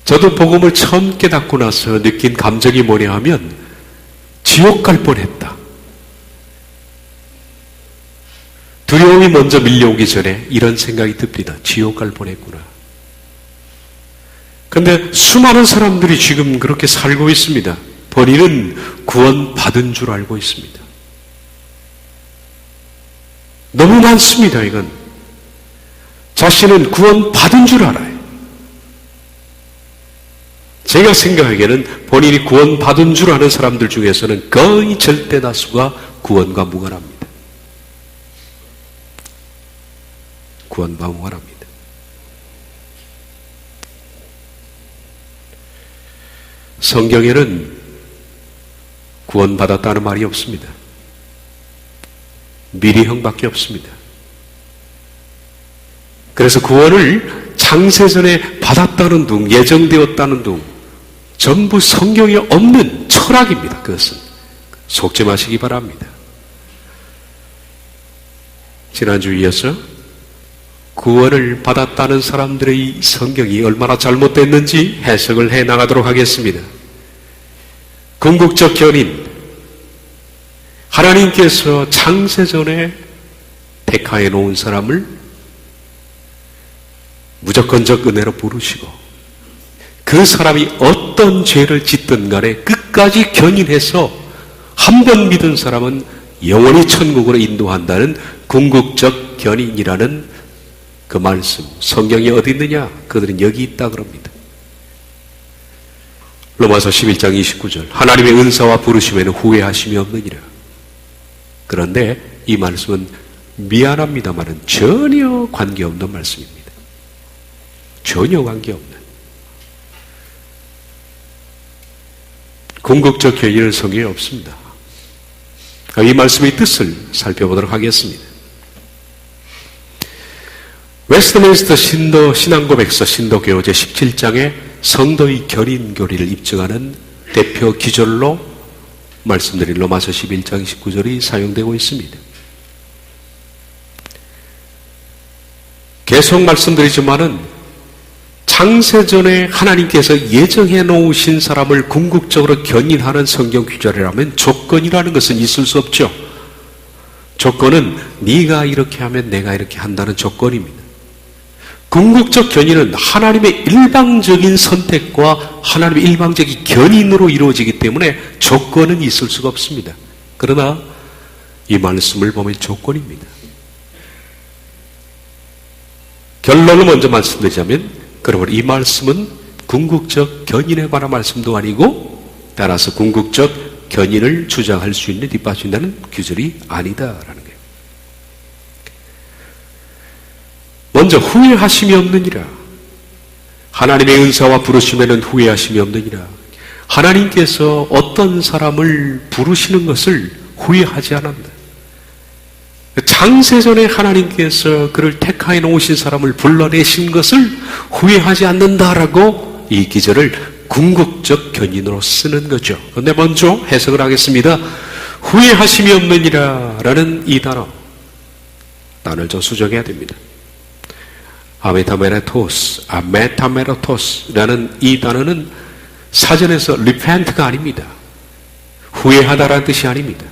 저도 복음을 처음 깨닫고 나서 느낀 감정이 뭐냐 하면 지옥 갈 뻔했다. 두려움이 먼저 밀려오기 전에 이런 생각이 듭니다. 지옥 갈 뻔했구나. 그런데 수많은 사람들이 지금 그렇게 살고 있습니다. 본인은 구원받은 줄 알고 있습니다. 너무 많습니다. 이건 자신은 구원받은 줄 알아요. 제가 생각하기에는 본인이 구원받은 줄 아는 사람들 중에서는 거의 절대 다수가 구원과 무관합니다. 구원과 무관합니다. 성경에는 구원받았다는 말이 없습니다. 미리형밖에 없습니다. 그래서 구원을 창세전에 받았다는 둥, 예정되었다는 둥, 전부 성경에 없는 철학입니다. 그것은 속지 마시기 바랍니다. 지난주에 이어서 구원을 받았다는 사람들의 성경이 얼마나 잘못됐는지 해석을 해나가도록 하겠습니다. 궁극적 견인, 하나님께서 창세전에 택하여 놓은 사람을 무조건적 은혜로 부르시고 그 사람이 어떤 죄를 짓든 간에 끝까지 견인해서 한 번 믿은 사람은 영원히 천국으로 인도한다는 궁극적 견인이라는 그 말씀, 성경이 어디 있느냐? 그들은 여기 있다 그럽니다. 로마서 11장 29절, 하나님의 은사와 부르심에는 후회하심이 없느니라. 그런데 이 말씀은 미안합니다만은 전혀 관계없는 말씀입니다. 전혀 관계없는. 궁극적 견인은 성경에 없습니다. 이 말씀의 뜻을 살펴보도록 하겠습니다. 웨스트민스터 신앙고백서 신도교 제17장에 성도의 견인 교리를 입증하는 대표 기절로 말씀드린 로마서 11장 29절이 사용되고 있습니다. 계속 말씀드리지만은 창세전에 하나님께서 예정해 놓으신 사람을 궁극적으로 견인하는 성경 규절이라면 조건이라는 것은 있을 수 없죠. 조건은 네가 이렇게 하면 내가 이렇게 한다는 조건입니다. 궁극적 견인은 하나님의 일방적인 선택과 하나님의 일방적인 견인으로 이루어지기 때문에 조건은 있을 수가 없습니다. 그러나 이 말씀을 보면 조건입니다. 결론을 먼저 말씀드리자면 그러므로 이 말씀은 궁극적 견인에 관한 말씀도 아니고 따라서 궁극적 견인을 주장할 수 있는 뒷받침되는 규절이 아니다라는 거예요. 먼저 후회하심이 없느니라. 하나님의 은사와 부르심에는 후회하심이 없느니라. 하나님께서 어떤 사람을 부르시는 것을 후회하지 않았다. 창세전에 하나님께서 그를 택하여 놓으신 사람을 불러내신 것을 후회하지 않는다라고 이 기절을 궁극적 견인으로 쓰는 거죠. 그런데 먼저 해석을 하겠습니다. 후회하심이 없느니라 라는 이 단어를 좀 수정해야 됩니다. 아메타메라토스라는 이 단어는 사전에서 repent가 아닙니다. 후회하다라는 뜻이 아닙니다.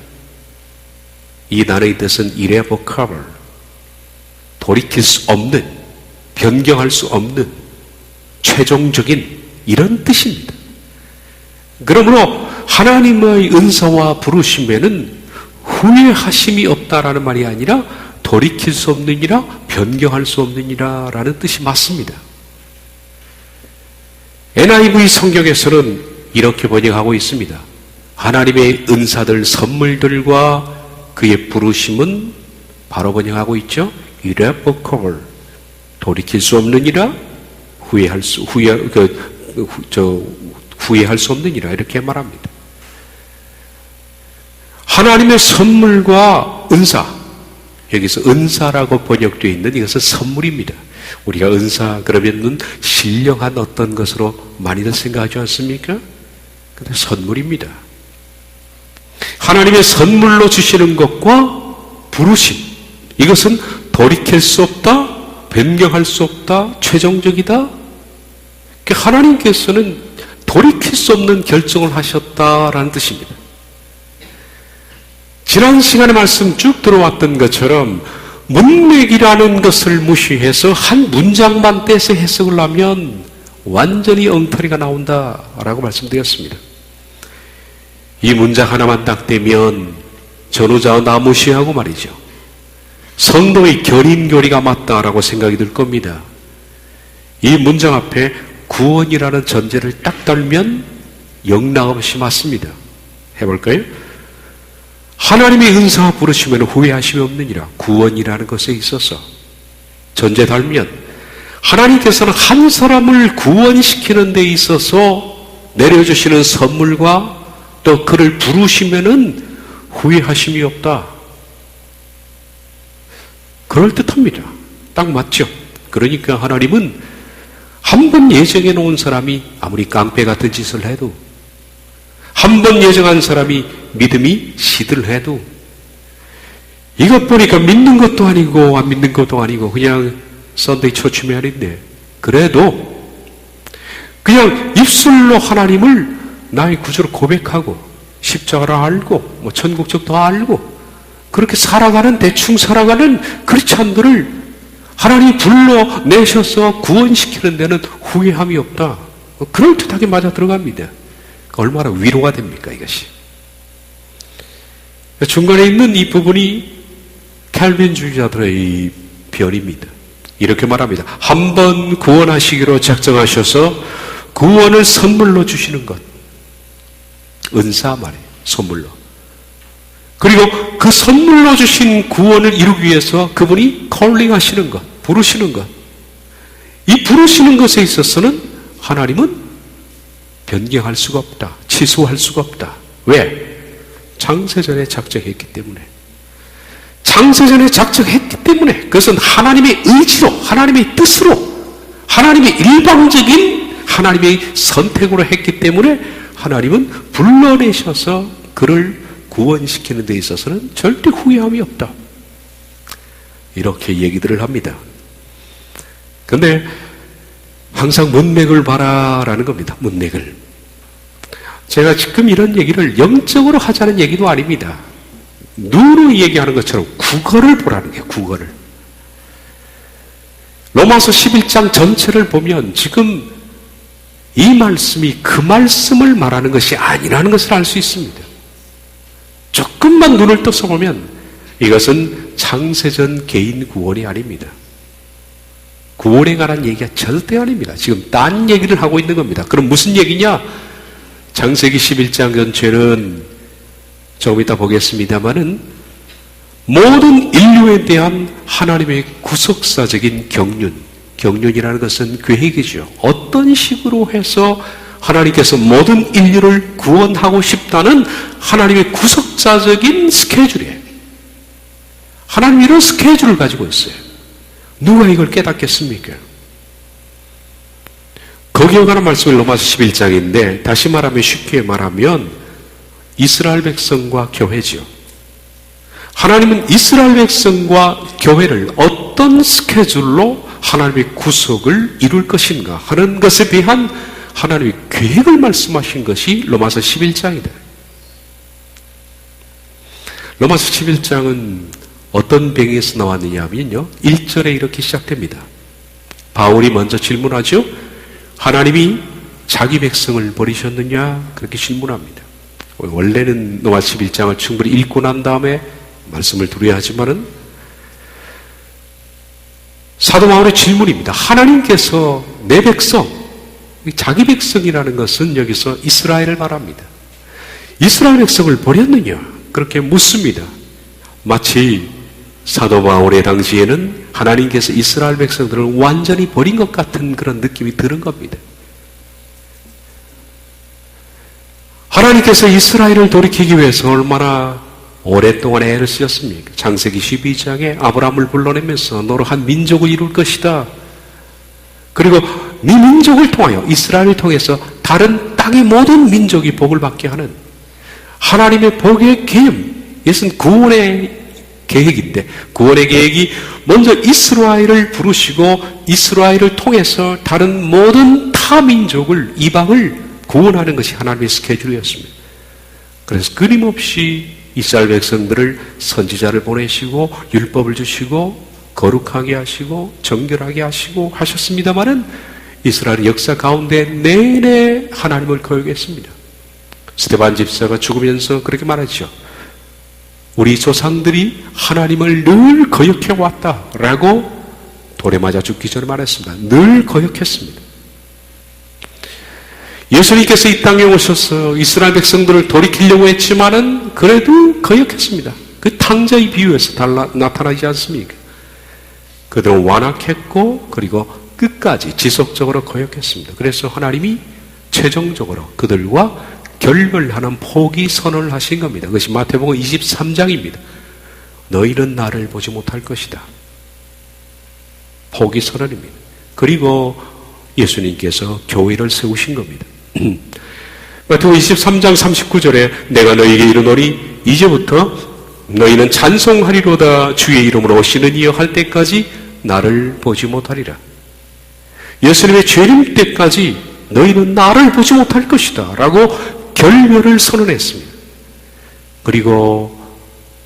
이 단어의 뜻은 irrevocable, 돌이킬 수 없는, 변경할 수 없는, 최종적인 이런 뜻입니다. 그러므로 하나님의 은사와 부르심에는 후회하심이 없다라는 말이 아니라 돌이킬 수 없느니라, 변경할 수 없느니라 라는 뜻이 맞습니다. NIV 성경에서는 이렇게 번역하고 있습니다. 하나님의 은사들, 선물들과 그의 부르심은 바로 번역하고 있죠. irrevocable, 돌이킬 수 없느니라, 후회할 수 없느니라 이렇게 말합니다. 하나님의 선물과 은사, 여기서 은사라고 번역되어 있는 이것은 선물입니다. 우리가 은사 그러면은 신령한 어떤 것으로 많이들 생각하지 않습니까? 근데 선물입니다. 하나님의 선물로 주시는 것과 부르심, 이것은 돌이킬 수 없다, 변경할 수 없다, 최종적이다, 하나님께서는 돌이킬 수 없는 결정을 하셨다라는 뜻입니다. 지난 시간에 말씀 쭉 들어왔던 것처럼 문맥이라는 것을 무시해서 한 문장만 떼서 해석을 하면 완전히 엉터리가 나온다라고 말씀드렸습니다. 이 문장 하나만 딱 떼면 전후좌우 다 무시하고 말이죠. 성도의 결인교리가 맞다라고 생각이 들 겁니다. 이 문장 앞에 구원이라는 전제를 딱 달면 영락없이 맞습니다. 해볼까요? 하나님의 은사와 부르시면 후회하심이 없느니라. 구원이라는 것에 있어서 전제 달면 하나님께서는 한 사람을 구원시키는 데 있어서 내려주시는 선물과 또 그를 부르시면은 후회하심이 없다. 그럴듯합니다. 딱 맞죠? 그러니까 하나님은 한 번 예정해 놓은 사람이 아무리 깡패 같은 짓을 해도, 한 번 예정한 사람이 믿음이 시들해도, 이것 보니까 믿는 것도 아니고 안 믿는 것도 아니고 그냥 썬데이 처치맨인데, 그래도 그냥 입술로 하나님을 나의 구주로 고백하고 십자가를 알고 뭐 천국적도 알고 그렇게 살아가는, 대충 살아가는 크리스찬들을 하나님이 불러내셔서 구원시키는 데는 후회함이 없다. 그럴듯하게 맞아 들어갑니다. 얼마나 위로가 됩니까, 이것이. 중간에 있는 이 부분이 칼빈주의자들의 변입니다. 이렇게 말합니다. 한 번 구원하시기로 작정하셔서 구원을 선물로 주시는 것. 은사 말이에요. 선물로. 그리고 그 선물로 주신 구원을 이루기 위해서 그분이 콜링 하시는 것, 부르시는 것. 이 부르시는 것에 있어서는 하나님은 변경할 수가 없다. 취소할 수가 없다. 왜? 창세전에 작정했기 때문에. 창세전에 작정했기 때문에. 그것은 하나님의 의지로, 하나님의 뜻으로, 하나님의 일방적인 하나님의 선택으로 했기 때문에 하나님은 불러내셔서 그를 구원시키는 데 있어서는 절대 후회함이 없다. 이렇게 얘기들을 합니다. 근데 항상 문맥을 봐라라는 겁니다. 문맥을. 제가 지금 이런 얘기를 영적으로 하자는 얘기도 아닙니다. 눈으로 얘기하는 것처럼 국어를 보라는 거예요. 국어를. 로마서 11장 전체를 보면 지금 이 말씀이 그 말씀을 말하는 것이 아니라는 것을 알 수 있습니다. 조금만 눈을 떠서 보면 이것은 창세전 개인 구원이 아닙니다. 구원에 관한 얘기가 절대 아닙니다. 지금 딴 얘기를 하고 있는 겁니다. 그럼 무슨 얘기냐? 창세기 11장 전체는 조금 이따 보겠습니다만은 모든 인류에 대한 하나님의 구속사적인 경륜이라는 것은 계획이죠. 어떤 식으로 해서 하나님께서 모든 인류를 구원하고 싶다는 하나님의 구속자적인 스케줄이에요. 하나님 이런 스케줄을 가지고 있어요. 누가 이걸 깨닫겠습니까? 거기에 관한 말씀이 로마서 11장인데 다시 말하면, 쉽게 말하면 이스라엘 백성과 교회죠. 하나님은 이스라엘 백성과 교회를 어떤 스케줄로 하나님의 구속을 이룰 것인가 하는 것에 대한 하나님의 계획을 말씀하신 것이 로마서 11장이다. 로마서 11장은 어떤 배경에서 나왔느냐 하면요, 1절에 이렇게 시작됩니다. 바울이 먼저 질문하죠. 하나님이 자기 백성을 버리셨느냐? 그렇게 질문합니다. 원래는 로마서 11장을 충분히 읽고 난 다음에 말씀을 드려야 하지만은 사도 바울의 질문입니다. 하나님께서 내 백성, 자기 백성이라는 것은 여기서 이스라엘을 말합니다. 이스라엘 백성을 버렸느냐? 그렇게 묻습니다. 마치 사도 바울의 당시에는 하나님께서 이스라엘 백성들을 완전히 버린 것 같은 그런 느낌이 드는 겁니다. 하나님께서 이스라엘을 돌이키기 위해서 얼마나 오랫동안 애를 쓰셨습니까? 창세기 12장에 아브라함을 불러내면서 너로 한 민족을 이룰 것이다. 그리고 네 민족을 통하여, 이스라엘을 통해서 다른 땅의 모든 민족이 복을 받게 하는 하나님의 복의 계획, 이것은 구원의 계획인데, 구원의 계획이 먼저 이스라엘을 부르시고 이스라엘을 통해서 다른 모든 타 타민족을, 이방을 구원하는 것이 하나님의 스케줄이었습니다. 그래서 끊임없이 이스라엘 백성들을 선지자를 보내시고 율법을 주시고 거룩하게 하시고 정결하게 하시고 하셨습니다마는 이스라엘 역사 가운데 내내 하나님을 거역했습니다. 스데반 집사가 죽으면서 그렇게 말하죠. 우리 조상들이 하나님을 늘 거역해 왔다라고 돌에 맞아 죽기 전에 말했습니다. 늘 거역했습니다. 예수님께서 이 땅에 오셔서 이스라엘 백성들을 돌이키려고 했지만은 그래도 거역했습니다. 그 탕자의 비유에서 나타나지 않습니까? 그들은 완악했고 그리고 끝까지 지속적으로 거역했습니다. 그래서 하나님이 최종적으로 그들과 결별하는 포기 선언을 하신 겁니다. 그것이 마태복음 23장입니다. 너희는 나를 보지 못할 것이다. 포기 선언입니다. 그리고 예수님께서 교회를 세우신 겁니다. 마태복음 23장 39절에 내가 너희에게 이르노니 이제부터 너희는 찬송하리로다 주의 이름으로 오시는 이여 할 때까지 나를 보지 못하리라. 예수님의 재림 때까지 너희는 나를 보지 못할 것이다 라고 결별을 선언했습니다. 그리고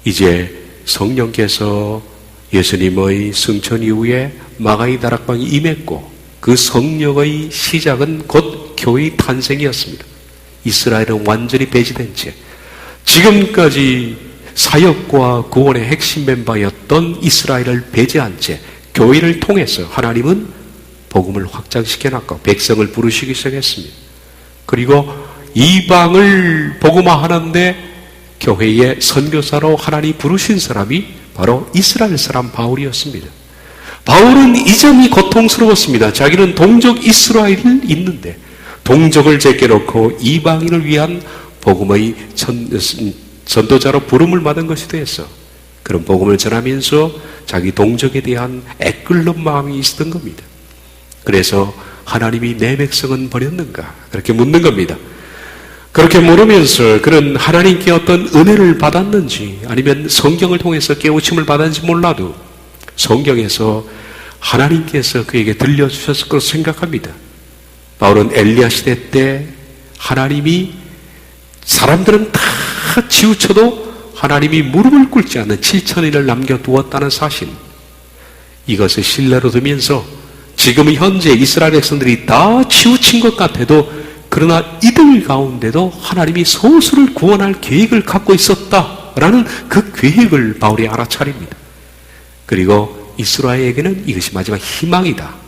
이제 성령께서 예수님의 승천 이후에 마가의 다락방이 임했고 그 성령의 시작은 곧 교회의 탄생이었습니다. 이스라엘은 완전히 배제된 채 지금까지 사역과 구원의 핵심 멤버였던 이스라엘을 배제한 채 교회를 통해서 하나님은 복음을 확장시켜놨고 백성을 부르시기 시작했습니다. 그리고 이방을 복음화하는데 교회의 선교사로 하나님 부르신 사람이 바로 이스라엘 사람 바울이었습니다. 바울은 이 점이 고통스러웠습니다. 자기는 동족 이스라엘이 있는데 동족을 제껴놓고 이방인을 위한 복음의 전도자로 부름을 받은 것이 되었어. 그런 복음을 전하면서 자기 동족에 대한 애끓는 마음이 있었던 겁니다. 그래서 하나님이 내 백성은 버렸는가? 그렇게 묻는 겁니다. 그렇게 물으면서 그는 하나님께 어떤 은혜를 받았는지 아니면 성경을 통해서 깨우침을 받았는지 몰라도 성경에서 하나님께서 그에게 들려주셨을 것으로 생각합니다. 바울은 엘리야 시대 때 하나님이 사람들은 다 치우쳐도 하나님이 무릎을 꿇지 않는 7,000인을 남겨두었다는 사실, 이것을 신뢰로 두면서 지금 현재 이스라엘 백성들이 다 치우친 것 같아도 그러나 이들 가운데도 하나님이 소수를 구원할 계획을 갖고 있었다라는 그 계획을 바울이 알아차립니다. 그리고 이스라엘에게는 이것이 마지막 희망이다.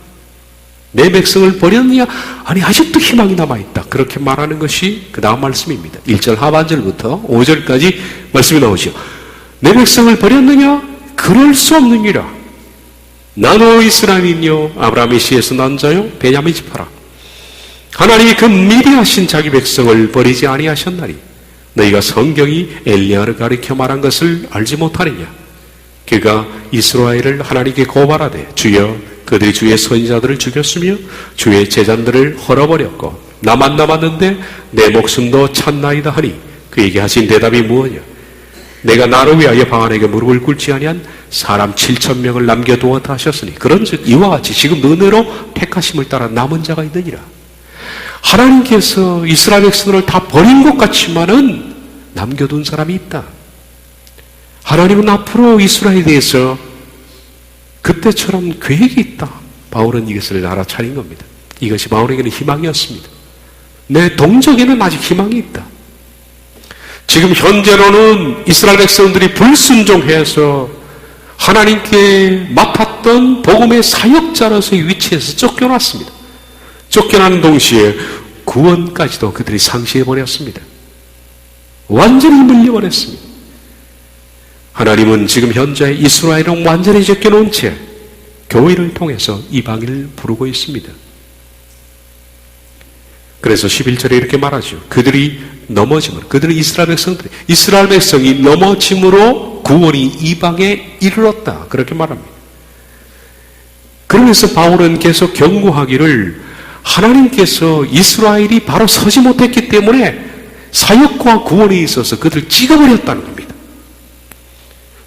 내 백성을 버렸느냐? 아니 아직도 희망이 남아있다. 그렇게 말하는 것이 그 다음 말씀입니다. 1절 하반절부터 5절까지 말씀이 나오죠. 내 백성을 버렸느냐? 그럴 수 없느니라. 나는 이스라엘이요 아브라함의 씨에서 난 자요 베냐민 지파라. 하나님이 그 미리 하신 자기 백성을 버리지 아니하셨나니 너희가 성경이 엘리야를 가리켜 말한 것을 알지 못하느냐. 그가 이스라엘을 하나님께 고발하되 주여 그들이 주의 선지자들을 죽였으며 주의 제자들을 헐어버렸고 나만 남았는데 내 목숨도 찼나이다 하니 그에게 하신 대답이 무엇이냐. 내가 나를 위하여 방안에게 무릎을 꿇지 아니한 사람 7,000명을 남겨두었다 하셨으니 그런즉 이와 같이 지금 은혜로 택하심을 따라 남은 자가 있느니라. 하나님께서 이스라엘 백성을 다 버린 것 같지만은 남겨둔 사람이 있다. 하나님은 앞으로 이스라엘에 대해서 그때처럼 계획이 있다. 바울은 이것을 알아차린 겁니다. 이것이 바울에게는 희망이었습니다. 내 동족에는 아직 희망이 있다. 지금 현재로는 이스라엘 백성들이 불순종해서 하나님께 맡았던 복음의 사역자로서의 위치에서 쫓겨났습니다. 쫓겨나는 동시에 구원까지도 그들이 상실해버렸습니다. 완전히 물려버렸습니다. 하나님은 지금 현재 이스라엘은 완전히 제껴놓은 채 교회를 통해서 이방인을 부르고 있습니다. 그래서 11절에 이렇게 말하죠. 그들이 넘어짐으로, 그들은 이스라엘 백성이 넘어짐으로 구원이 이방에 이르렀다. 그렇게 말합니다. 그러면서 바울은 계속 경고하기를 하나님께서 이스라엘이 바로 서지 못했기 때문에 사역과 구원에 있어서 그들을 찍어버렸다는 겁니다.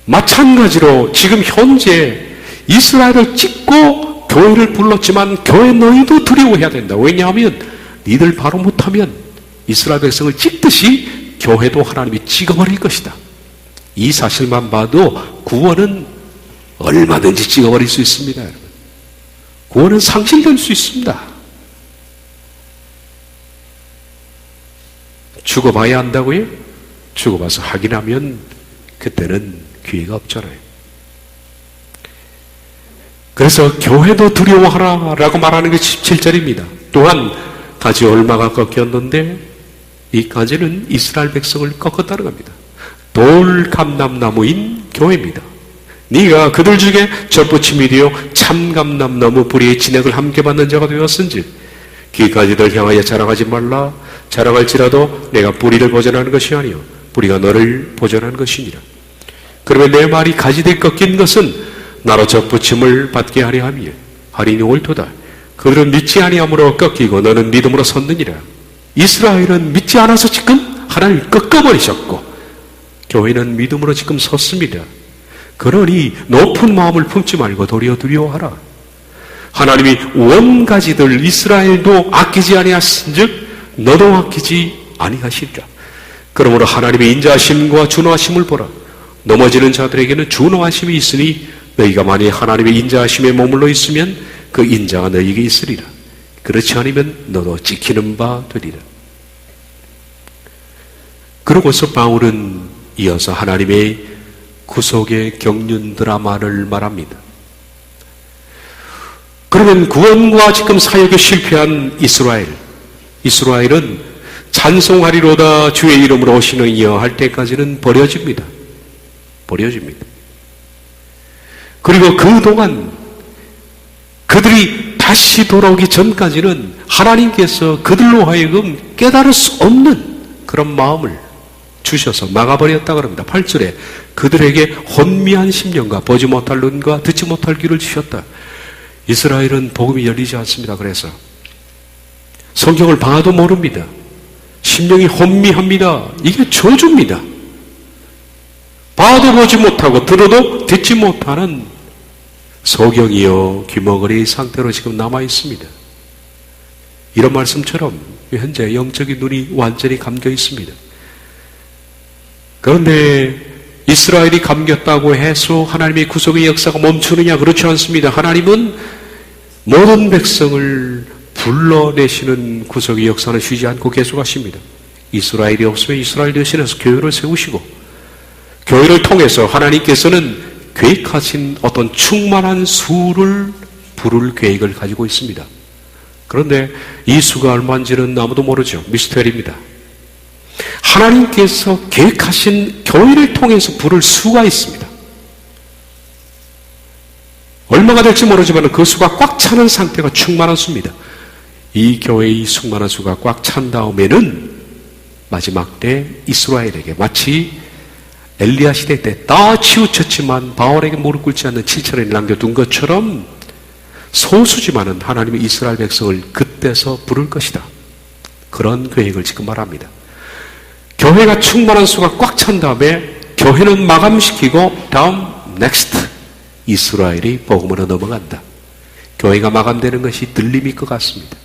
마찬가지로 지금 현재 이스라엘을 찍고 교회를 불렀지만 교회 너희도 두려워해야 된다. 왜냐하면 니들 바로 못하면 이스라엘 백성을 찍듯이 교회도 하나님이 찍어버릴 것이다. 이 사실만 봐도 구원은 얼마든지 찍어버릴 수 있습니다. 여러분. 구원은 상실될 수 있습니다. 죽어봐야 한다고요? 죽어봐서 확인하면 그때는 기회가 없잖아요. 그래서 교회도 두려워하라 라고 말하는 게 17절입니다. 또한 가지 얼마가 꺾였는데 이 가지는 이스라엘 백성을 꺾었다는 겁니다. 돌감람나무인 교회입니다. 네가 그들 중에 젖붙임이 되어 참감람나무 뿌리의 진액을 함께 받는 자가 되었은즉 귀가지들 향하여 자랑하지 말라. 자랑할지라도 내가 뿌리를 보존하는 것이 아니요 뿌리가 너를 보존하는 것이니라. 그러면 내 말이 가지들 꺾인 것은 나로 젖붙임을 받게 하려 함이요 하리니 옳도다. 그들은 믿지 아니함으로 꺾이고 너는 믿음으로 섰느니라. 이스라엘은 믿지 않아서 지금 하나님을 꺾어버리셨고 교회는 믿음으로 지금 섰습니다. 그러니 높은 마음을 품지 말고 도리어 두려워하라. 하나님이 원가지들 이스라엘도 아끼지 아니하신즉 너도 아끼지 아니하시리라. 그러므로 하나님의 인자하심과 준호하심을 보라. 넘어지는 자들에게는 준호하심이 있으니 너희가 만일 하나님의 인자하심에 머물러 있으면 그 인자가 너희에게 있으리라. 그렇지 않으면 너도 찍히는 바 되리라. 그러고서 바울은 이어서 하나님의 구속의 경륜 드라마를 말합니다. 그러면 구원과 지금 사역에 실패한 이스라엘은 찬송하리로다 주의 이름으로 오시는 이여 할 때까지는 버려집니다. 그리고 그동안 그들이 다시 돌아오기 전까지는 하나님께서 그들로 하여금 깨달을 수 없는 그런 마음을 주셔서 막아버렸다고 합니다. 8절에 그들에게 혼미한 심령과 보지 못할 눈과 듣지 못할 귀를 주셨다. 이스라엘은 복음이 열리지 않습니다. 그래서 성경을 봐도 모릅니다. 심령이 혼미합니다. 이게 저주입니다. 봐도 보지 못하고 들어도 듣지 못하는 소경이요 귀머거리 상태로 지금 남아있습니다. 이런 말씀처럼 현재 영적인 눈이 완전히 감겨 있습니다. 그런데 이스라엘이 감겼다고 해서 하나님의 구속의 역사가 멈추느냐? 그렇지 않습니다. 하나님은 모든 백성을 불러내시는 구속의 역사는 쉬지 않고 계속하십니다. 이스라엘이 없으면 이스라엘 대신해서 교회를 세우시고 교회를 통해서 하나님께서는 계획하신 어떤 충만한 수를 부를 계획을 가지고 있습니다. 그런데 이 수가 얼마인지는 아무도 모르죠. 미스터리입니다. 하나님께서 계획하신 교회를 통해서 부를 수가 있습니다. 얼마가 될지 모르지만 그 수가 꽉 차는 상태가 충만한 수입니다. 이 교회의 충만한 수가 꽉 찬 다음에는 마지막 때 이스라엘에게 마치 엘리야 시대 때 다 치우쳤지만 바울에게 무릎 꿇지 않는 7천을 남겨둔 것처럼 소수지만은 하나님의 이스라엘 백성을 그때서 부를 것이다. 그런 계획을 지금 말합니다. 교회가 충만한 수가 꽉 찬 다음에 교회는 마감시키고 다음 넥스트 이스라엘이 복음으로 넘어간다. 교회가 마감되는 것이 들림일 것 같습니다.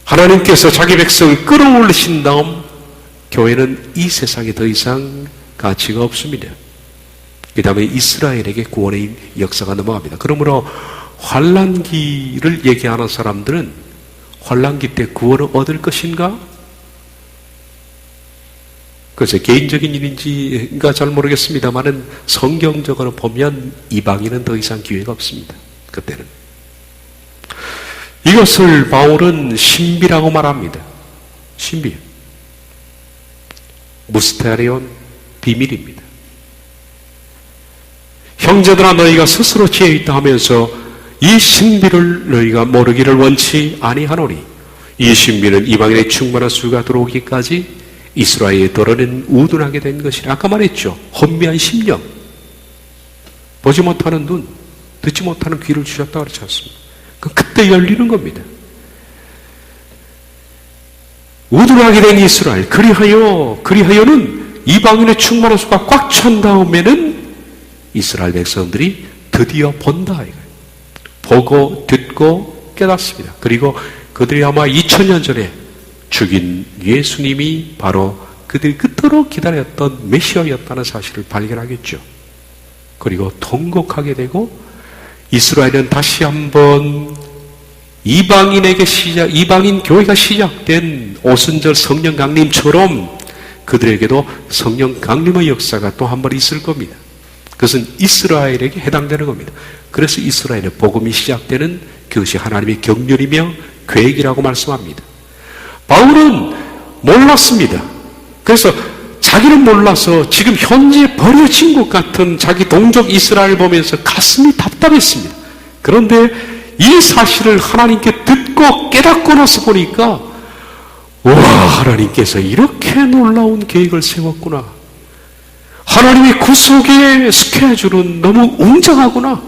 하나님께서 자기 백성을 끌어올리신 다음 교회는 이 세상에 더 이상 가치가 없습니다. 그 다음에 이스라엘에게 구원의 역사가 넘어갑니다. 그러므로 환난기를 얘기하는 사람들은 환난기 때 구원을 얻을 것인가? 그래서 개인적인 일인지가 잘 모르겠습니다만은 성경적으로 보면 이방인은 더 이상 기회가 없습니다. 그때는. 이것을 바울은 신비라고 말합니다. 신비. 무스테리온 비밀입니다. 형제들아 너희가 스스로 지혜 있다 하면서 이 신비를 너희가 모르기를 원치 아니하노니 이 신비는 이방인의 충만한 수가 들어오기까지 이스라엘의 도로는 우둔하게 된 것이라. 아까 말했죠. 혼미한 심령, 보지 못하는 눈, 듣지 못하는 귀를 주셨다 그렇지 않습니까? 그때 열리는 겁니다. 우둔하게 된 이스라엘, 그리하여는 이방인의 충만한 수가 꽉 찬 다음에는 이스라엘 백성들이 드디어 본다 이거예요. 보고 듣고 깨닫습니다. 그리고 그들이 아마 2000년 전에 죽인 예수님이 바로 그들이 그토록 기다렸던 메시아였다는 사실을 발견하겠죠. 그리고 통곡하게 되고 이스라엘은 다시 한번 이방인 교회가 시작된 오순절 성령 강림처럼 그들에게도 성령 강림의 역사가 또 한 번 있을 겁니다. 그것은 이스라엘에게 해당되는 겁니다. 그래서 이스라엘의 복음이 시작되는 그것이 하나님의 경륜이며 계획이라고 말씀합니다. 바울은 몰랐습니다. 그래서 자기는 몰라서 지금 현재 버려진 것 같은 자기 동족 이스라엘 보면서 가슴이 답답했습니다. 그런데 이 사실을 하나님께 듣고 깨닫고 나서 보니까 와, 하나님께서 이렇게 놀라운 계획을 세웠구나. 하나님의 구속의 스케줄은 너무 웅장하구나.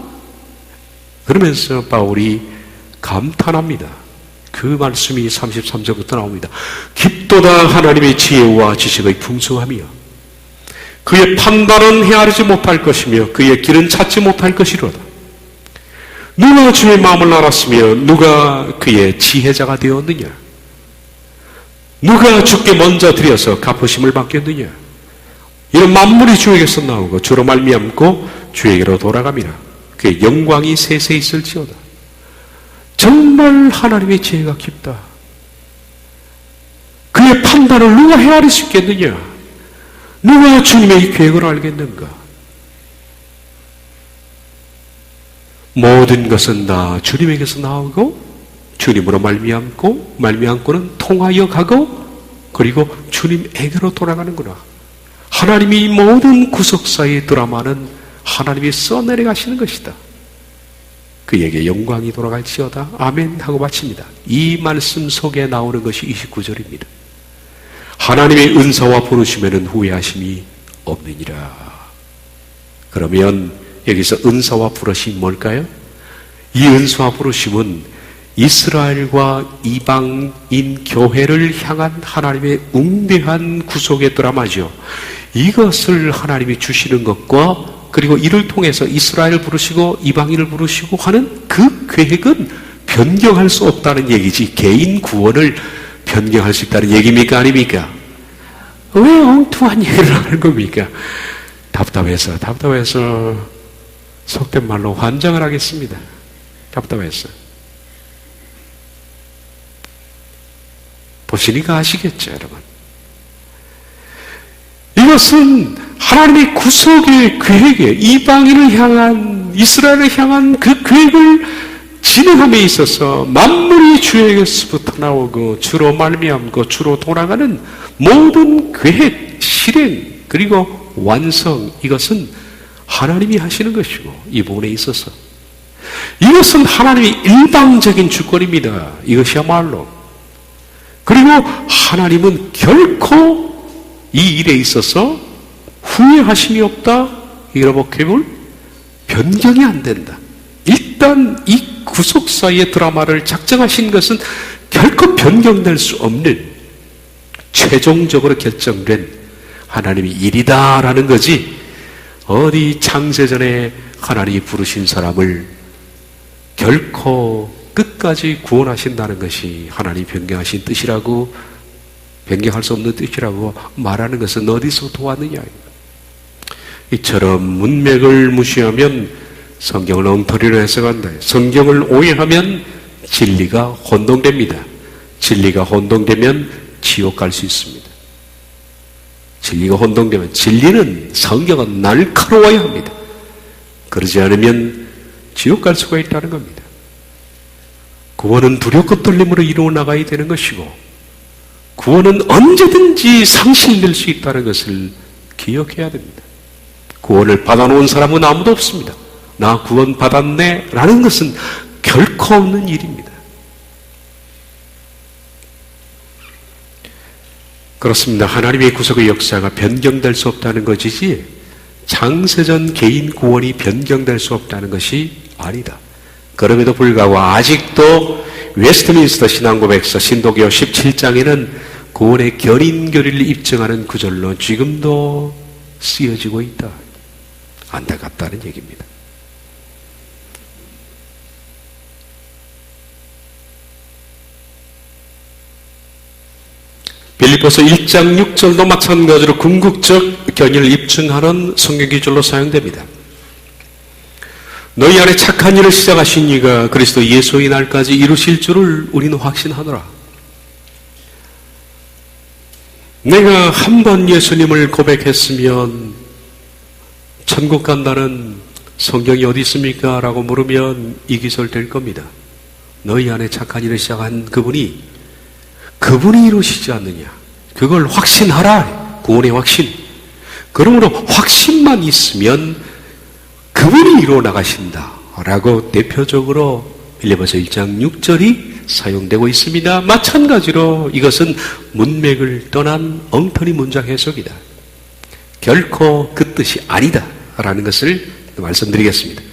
그러면서 바울이 감탄합니다. 그 말씀이 33절부터 나옵니다. 깊도다 하나님의 지혜와 지식의 풍성함이여 그의 판단은 헤아리지 못할 것이며 그의 길은 찾지 못할 것이로다. 누가 주의 마음을 알았으며 누가 그의 지혜자가 되었느냐. 누가 주께 먼저 드려서 갚으심을 받겠느냐. 이런 만물이 주에게서 나오고 주로 말미암고 주에게로 돌아갑니다. 그의 영광이 세세 있을지어다. 정말 하나님의 지혜가 깊다. 그의 판단을 누가 헤아릴 수 있겠느냐. 누가 주님의 계획을 알겠는가. 모든 것은 다 주님에게서 나오고 주님으로 말미암고는 통하여 가고 그리고 주님에게로 돌아가는구나. 하나님이 모든 구속사의 드라마는 하나님이 써내려 가시는 것이다. 그에게 영광이 돌아갈지어다. 아멘 하고 마칩니다. 이 말씀 속에 나오는 것이 29절입니다. 하나님의 은사와 부르심에는 후회하심이 없느니라. 그러면 여기서 은사와 부르심이 뭘까요? 이 은사와 부르심은 이스라엘과 이방인 교회를 향한 하나님의 웅대한 구속의 드라마죠. 이것을 하나님이 주시는 것과 그리고 이를 통해서 이스라엘을 부르시고 이방인을 부르시고 하는 그 계획은 변경할 수 없다는 얘기지 개인 구원을 변경할 수 있다는 얘기입니까? 아닙니까? 왜 엉뚱한 얘기를 하는 겁니까? 답답해서 속된 말로 환장을 하겠습니다. 답답해서. 보시니까 아시겠죠, 여러분? 이것은 하나님의 구속의 계획에 이방인을 향한 이스라엘을 향한 그 계획을 진행함에 있어서 만물이 주에게서부터 나오고 주로 말미암고 주로 돌아가는 모든 계획, 실행 그리고 완성 이것은 하나님이 하시는 것이고 이 부분에 있어서 이것은 하나님의 일방적인 주권입니다. 이것이야말로. 그리고 하나님은 결코 이 일에 있어서 후회하심이 없다. 이러복해볼 변경이 안 된다. 일단 이 구속사의 드라마를 작정하신 것은 결코 변경될 수 없는 최종적으로 결정된 하나님의 일이다라는 거지. 어디 창세전에 하나님이 부르신 사람을 결코 끝까지 구원하신다는 것이 하나님이 변경하신 뜻이라고 변경할 수 없는 뜻이라고 말하는 것은 어디서 도왔느냐. 이처럼 문맥을 무시하면 성경을 엉터리로 해석한다. 성경을 오해하면 진리가 혼동됩니다. 진리가 혼동되면 지옥 갈 수 있습니다. 진리가 혼동되면 진리는 성경은 날카로워야 합니다. 그러지 않으면 지옥 갈 수가 있다는 겁니다. 구원은 두렵고 떨림으로 이루어 나가야 되는 것이고 구원은 언제든지 상실될 수 있다는 것을 기억해야 됩니다. 구원을 받아놓은 사람은 아무도 없습니다. 나 구원 받았네 라는 것은 결코 없는 일입니다. 그렇습니다. 하나님의 구속의 역사가 변경될 수 없다는 것이지 창세전 개인 구원이 변경될 수 없다는 것이 아니다. 그럼에도 불구하고 아직도 웨스트민스터 신앙고백서 신도교 17장에는 구원의 견인교리를 입증하는 구절로 지금도 쓰여지고 있다. 안타깝다는 얘기입니다. 빌립보서 1장 6절도 마찬가지로 궁극적 견인을 입증하는 성경 기절로 사용됩니다. 너희 안에 착한 일을 시작하신 이가 그리스도 예수의 날까지 이루실 줄을 우리는 확신하노라. 내가 한 번 예수님을 고백했으면 천국 간다는 성경이 어디 있습니까? 라고 물으면 이 기절 될 겁니다. 너희 안에 착한 일을 시작한 그분이 이루시지 않느냐. 그걸 확신하라. 구원의 확신. 그러므로 확신만 있으면 그분이 이루어 나가신다. 라고 대표적으로 빌립보서 1장 6절이 사용되고 있습니다. 마찬가지로 이것은 문맥을 떠난 엉터리 문장 해석이다. 결코 그 뜻이 아니다. 라는 것을 말씀드리겠습니다.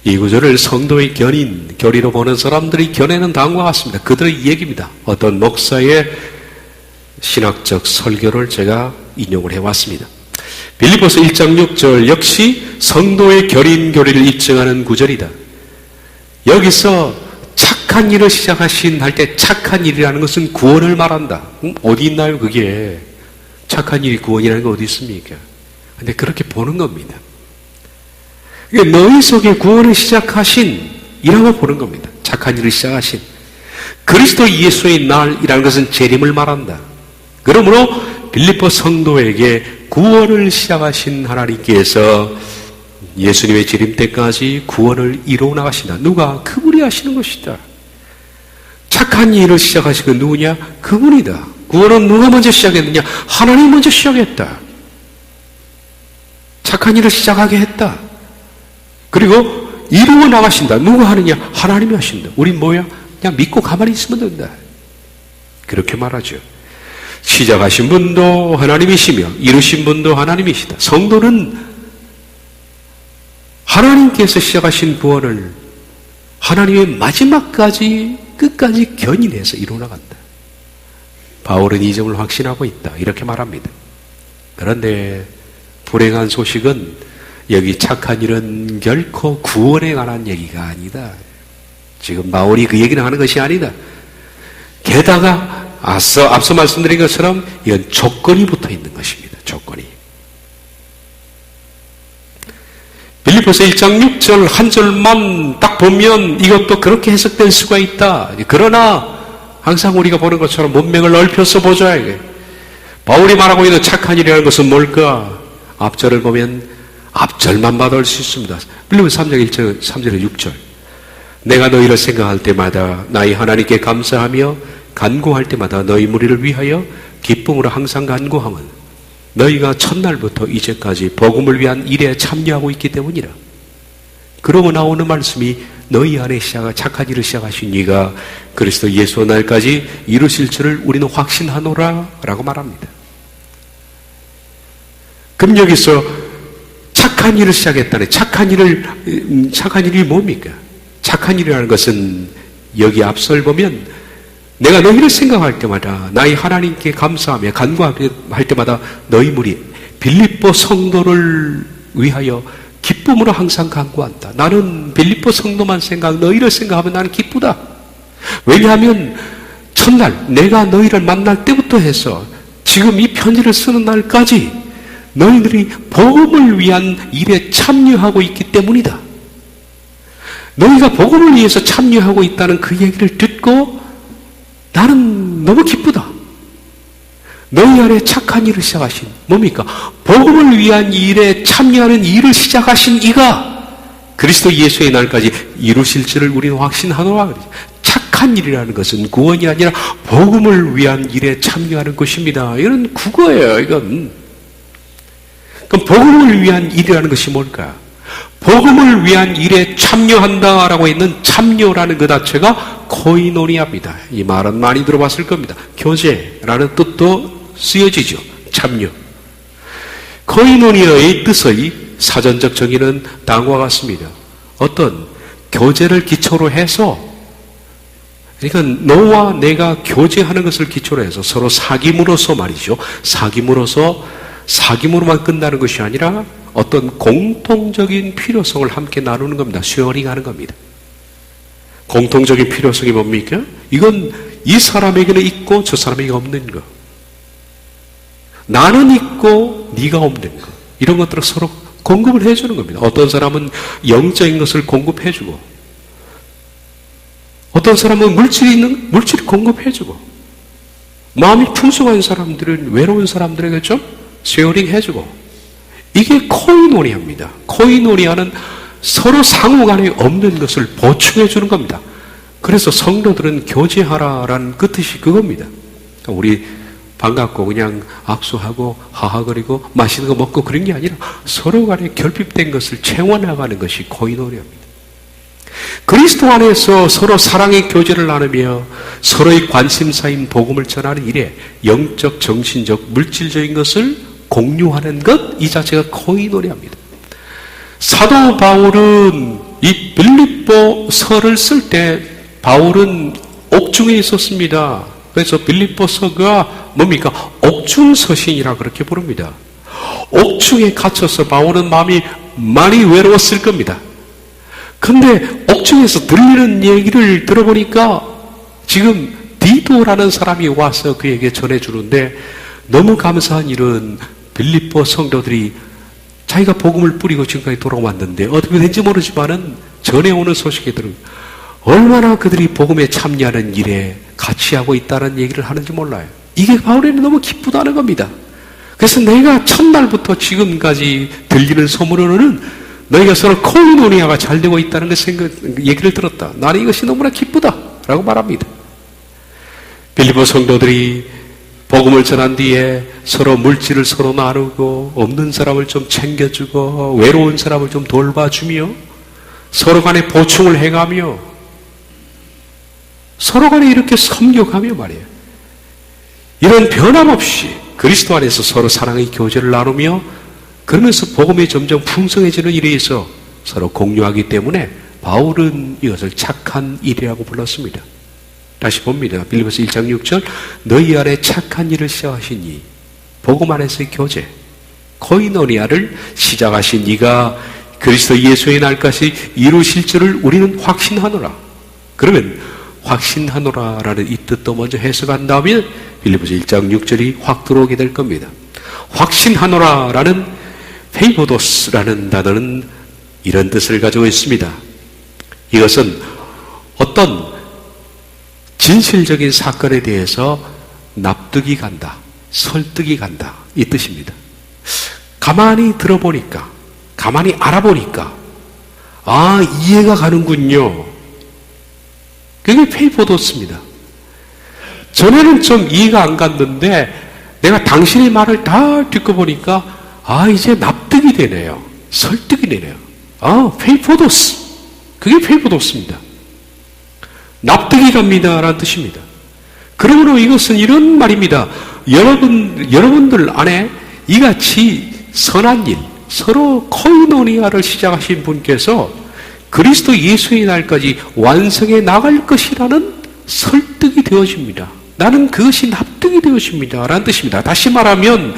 이 구절을 성도의 교리로 보는 사람들이 견해는 다음과 같습니다. 그들의 얘기입니다. 어떤 목사의 신학적 설교를 제가 인용을 해왔습니다. 빌립보서 1장 6절 역시 성도의 교리를 입증하는 구절이다. 여기서 착한 일을 시작하신 할 때 착한 일이라는 것은 구원을 말한다. 어디 있나요 그게? 착한 일이 구원이라는 게 어디 있습니까? 근데 그렇게 보는 겁니다. 너희 속에 구원을 시작하신 이라고 보는 겁니다. 착한 일을 시작하신 그리스도 예수의 날이라는 것은 재림을 말한다. 그러므로 빌립보 성도에게 구원을 시작하신 하나님께서 예수님의 재림 때까지 구원을 이루어 나가신다. 누가? 그분이 하시는 것이다. 착한 일을 시작하신 건 누구냐? 그분이다. 구원은 누가 먼저 시작했느냐? 하나님이 먼저 시작했다. 착한 일을 시작하게 했다. 그리고 이루어 나가신다. 누가 하느냐? 하나님이 하신다. 우린 뭐야? 그냥 믿고 가만히 있으면 된다. 그렇게 말하죠. 시작하신 분도 하나님이시며 이루신 분도 하나님이시다. 성도는 하나님께서 시작하신 구원을 하나님의 마지막까지 끝까지 견인해서 이루어 나간다. 바울은 이 점을 확신하고 있다. 이렇게 말합니다. 그런데 불행한 소식은 여기 착한 일은 결코 구원에 관한 얘기가 아니다. 지금 바울이 그 얘기를 하는 것이 아니다. 게다가 앞서 말씀드린 것처럼 이건 조건이 붙어 있는 것입니다. 조건이. 빌립보서 1장 6절 한 절만 딱 보면 이것도 그렇게 해석될 수가 있다. 그러나 항상 우리가 보는 것처럼 문맥을 넓혀서 보자. 바울이 말하고 있는 착한 일이라는 것은 뭘까? 앞절을 보면 앞절만 봐도 알 수 있습니다. 빌립보서 3장 1절, 3절에 6절. 내가 너희를 생각할 때마다 나의 하나님께 감사하며 간구할 때마다 너희 무리를 위하여 기쁨으로 항상 간구함은 너희가 첫날부터 이제까지 복음을 위한 일에 참여하고 있기 때문이라. 그러고 나오는 말씀이 너희 안에 착한 일을 시작하신 이가 그리스도 예수 날까지 이루실 줄을 우리는 확신하노라 라고 말합니다. 그럼 여기서 착한 일을 시작했다네. 착한 일이 뭡니까? 착한 일이라는 것은 여기 앞설 보면 내가 너희를 생각할 때마다 나의 하나님께 감사하며 간구할 때마다 너희 무리 빌립보 성도를 위하여 기쁨으로 항상 간구한다. 나는 빌립보 성도만 너희를 생각하면 나는 기쁘다. 왜냐하면 첫날 내가 너희를 만날 때부터 해서 지금 이 편지를 쓰는 날까지 너희들이 복음을 위한 일에 참여하고 있기 때문이다. 너희가 복음을 위해서 참여하고 있다는 그 얘기를 듣고 나는 너무 기쁘다. 너희 안에 착한 일을 시작하신 뭡니까? 복음을 위한 일에 참여하는 일을 시작하신 이가 그리스도 예수의 날까지 이루실 줄을 우리는 확신하노라. 착한 일이라는 것은 구원이 아니라 복음을 위한 일에 참여하는 것입니다. 이건 국어예요. 이건. 그럼 복음을 위한 일이라는 것이 뭘까? 복음을 위한 일에 참여한다라고 있는 참여라는 그 자체가 코이노니아입니다. 이 말은 많이 들어봤을 겁니다. 교제라는 뜻도 쓰여지죠. 참여. 코이노니아의 뜻의 사전적 정의는 다음과 같습니다. 어떤 교제를 기초로 해서, 그러니까 너와 내가 교제하는 것을 기초로 해서 서로 사귐으로서 말이죠. 사귐으로만 끝나는 것이 아니라 어떤 공통적인 필요성을 함께 나누는 겁니다. 쉐어링하는 겁니다. 공통적인 필요성이 뭡니까? 이건 이 사람에게는 있고 저 사람에게 없는 거. 나는 있고 네가 없는 것, 이런 것들을 서로 공급을 해주는 겁니다. 어떤 사람은 영적인 것을 공급해주고, 어떤 사람은 물질이 공급해주고, 마음이 풍성한 사람들은 외로운 사람들에게 좀 쉐어링 해주고, 이게 코이노니아입니다. 코이노니아는 서로 상호간에 없는 것을 보충해주는 겁니다. 그래서 성도들은 교제하라라는 그 뜻이 그겁니다. 우리 반갑고 그냥 악수하고 하하거리고 맛있는 거 먹고 그런 게 아니라 서로 간에 결핍된 것을 채워나가는 것이 코이노니아입니다. 그리스도 안에서 서로 사랑의 교제를 나누며 서로의 관심사인 복음을 전하는 일에 영적, 정신적, 물질적인 것을 공유하는 것, 이 자체가 코이노니아입니다. 사도 바울은 이 빌립보서를 쓸 때 바울은 옥중에 있었습니다. 그래서 빌립보서가 뭡니까? 옥중서신이라 그렇게 부릅니다. 옥중에 갇혀서 바울은 마음이 많이 외로웠을 겁니다. 근데 옥중에서 들리는 얘기를 들어보니까 지금 디도라는 사람이 와서 그에게 전해주는데, 너무 감사한 일은 빌립보 성도들이 자기가 복음을 뿌리고 지금까지 돌아왔는데 어떻게 된지 모르지만은 전해오는 소식에 들은 얼마나 그들이 복음에 참여하는 일에 같이 하고 있다는 얘기를 하는지 몰라요. 이게 바울에는 너무 기쁘다는 겁니다. 그래서 내가 첫날부터 지금까지 들리는 소문으로는 너희가 서로 코이노니아가 잘 되고 있다는 얘기를 들었다. 나는 이것이 너무나 기쁘다라고 말합니다. 빌립보 성도들이 복음을 전한 뒤에 서로 물질을 서로 나누고, 없는 사람을 좀 챙겨주고, 외로운 사람을 좀 돌봐주며, 서로 간에 보충을 해가며, 서로 간에 이렇게 섬겨가며 말이에요. 이런 변함없이 그리스도 안에서 서로 사랑의 교제를 나누며, 그러면서 복음이 점점 풍성해지는 일에 있어 서로 공유하기 때문에 바울은 이것을 착한 일이라고 불렀습니다. 다시 봅니다. 빌립보서 1장 6절, 너희 안에 착한 일을 시작하시니 복음 안에서의 교제, 코이노니아를 시작하신 이가 그리스도 예수의 날까지 이루실 줄을 우리는 확신하노라. 그러면 확신하노라라는 이 뜻도 먼저 해석한다면 빌립보서 1장 6절이 확 들어오게 될 겁니다. 확신하노라라는 페이포도스라는 단어는 이런 뜻을 가지고 있습니다. 이것은 어떤 진실적인 사건에 대해서 납득이 간다, 설득이 간다, 이 뜻입니다. 가만히 들어보니까, 가만히 알아보니까, 아, 이해가 가는군요. 그게 페이포도스입니다. 전에는 좀 이해가 안 갔는데 내가 당신의 말을 다 듣고 보니까 아, 이제 납득이 되네요. 설득이 되네요. 아, 페이포도스. 그게 페이포도스입니다. 납득이 갑니다 라는 뜻입니다. 그러므로 이것은 이런 말입니다. 여러분들 안에 이같이 선한 일, 서로 코이노니아를 시작하신 분께서 그리스도 예수의 날까지 완성해 나갈 것이라는 설득이 되어집니다. 나는 그것이 납득이 되어집니다 라는 뜻입니다. 다시 말하면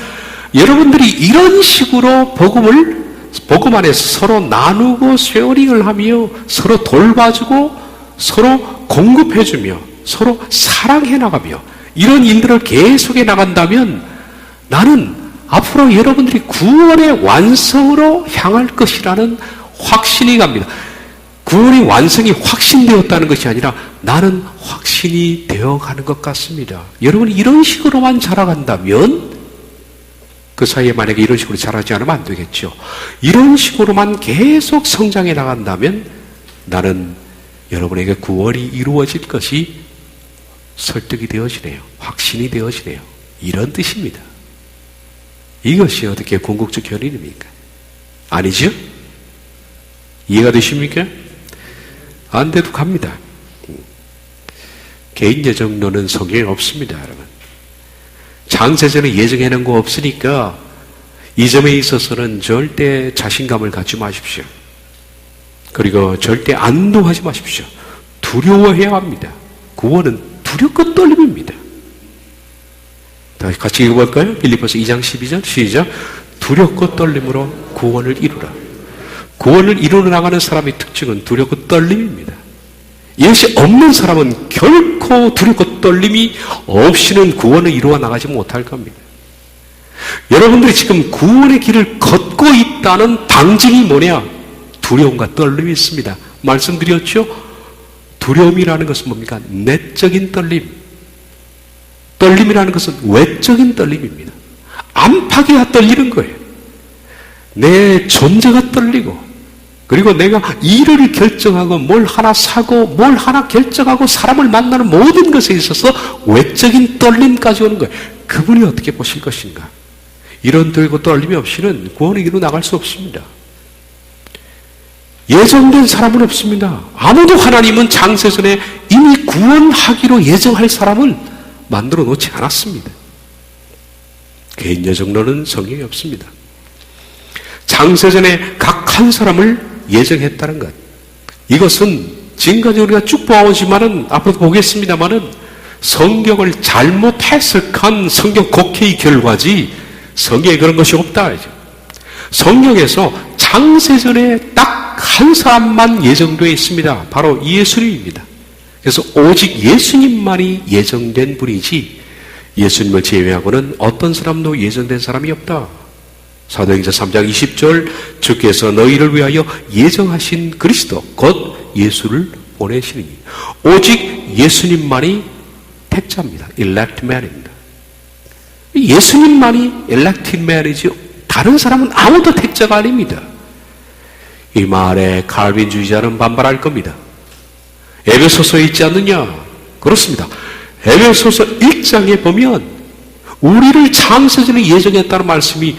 여러분들이 이런 식으로 복음 안에서 서로 나누고 쉐어링을 하며 서로 돌봐주고 서로 공급해주며 서로 사랑해 나가며 이런 일들을 계속해 나간다면 나는 앞으로 여러분들이 구원의 완성으로 향할 것이라는 확신이 갑니다. 구원의 완성이 확신되었다는 것이 아니라 나는 확신이 되어가는 것 같습니다. 여러분이 이런 식으로만 자라간다면 그 사이에 만약에 이런 식으로 자라지 않으면 안 되겠죠. 이런 식으로만 계속 성장해 나간다면 나는 여러분에게 구원이 이루어질 것이 설득이 되어지네요. 확신이 되어지네요. 이런 뜻입니다. 이것이 어떻게 궁극적 견인입니까? 아니죠? 이해가 되십니까? 안 돼도 갑니다. 개인 예정론은 성경에 없습니다, 여러분. 장세전에 예정해 놓은 거 없으니까 이 점에 있어서는 절대 자신감을 갖지 마십시오. 그리고 절대 안도하지 마십시오. 두려워해야 합니다. 구원은 두렵고 떨림입니다. 다시 같이 읽어볼까요? 빌립보서 2장 12절 시작. 두렵고 떨림으로 구원을 이루라. 구원을 이루어 나가는 사람의 특징은 두렵고 떨림입니다. 이것이 없는 사람은 결코 두렵고 떨림이 없이는 구원을 이루어 나가지 못할 겁니다. 여러분들이 지금 구원의 길을 걷고 있다는 방증이 뭐냐? 두려움과 떨림이 있습니다. 말씀드렸죠? 두려움이라는 것은 뭡니까? 내적인 떨림. 떨림이라는 것은 외적인 떨림입니다. 안팎이가 떨리는 거예요. 내 존재가 떨리고, 그리고 내가 일을 결정하고 뭘 하나 사고 뭘 하나 결정하고 사람을 만나는 모든 것에 있어서 외적인 떨림까지 오는 거예요. 그분이 어떻게 보실 것인가? 이런 들고 떨림이 없이는 구원의 길로 나갈 수 없습니다. 예정된 사람은 없습니다. 아무도 하나님은 창세전에 이미 구원하기로 예정할 사람을 만들어 놓지 않았습니다. 개인 예정론은 성경에 없습니다. 창세전에 각 한 사람을 예정했다는 것. 이것은 지금까지 우리가 쭉 보아오지만은 앞으로 보겠습니다만은 성경을 잘못 해석한 성경 곡해의 결과지 성경에 그런 것이 없다. 성경에서 창세전에 딱 한 사람만 예정되어 있습니다. 바로 예수님입니다. 그래서 오직 예수님만이 예정된 분이지 예수님을 제외하고는 어떤 사람도 예정된 사람이 없다. 사도행전 3장 20절 주께서 너희를 위하여 예정하신 그리스도 곧 예수를 보내시니 오직 예수님만이 택자입니다. elect man입니다. 예수님만이 elected man이지 다른 사람은 아무도 택자가 아닙니다. 이 말에 칼빈주의자는 반발할 겁니다. 에베소서에 있지 않느냐? 그렇습니다. 에베소서 1장에 보면 우리를 창세전에 예정했다는 말씀이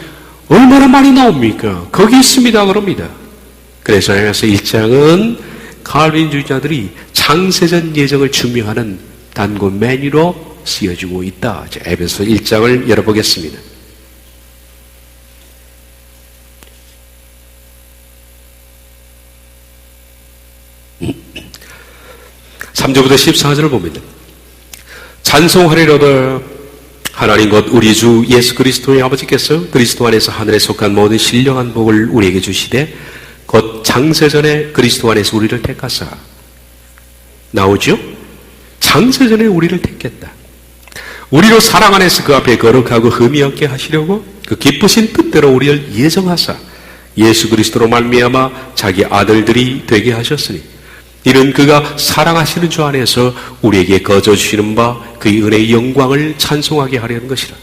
얼마나 많이 나옵니까? 거기 있습니다. 그럽니다. 그래서 에베소 1장은 칼빈주의자들이 창세전 예정을 증명하는 단고 메뉴로 쓰여지고 있다. 에베소 1장을 열어보겠습니다. 3절부터 14절을 봅니다. 찬송하리로다 하나님 곧 우리 주 예수 그리스도의 아버지께서 그리스도 안에서 하늘에 속한 모든 신령한 복을 우리에게 주시되 곧 창세전에 그리스도 안에서 우리를 택하사 나오죠? 창세전에 우리를 택했다. 우리로 사랑 안에서 그 앞에 거룩하고 흠이 없게 하시려고 그 기쁘신 뜻대로 우리를 예정하사 예수 그리스도로 말미암아 자기 아들들이 되게 하셨으니 이는 그가 사랑하시는 주 안에서 우리에게 거저 주시는 바 그의 은혜의 영광을 찬송하게 하려는 것이라.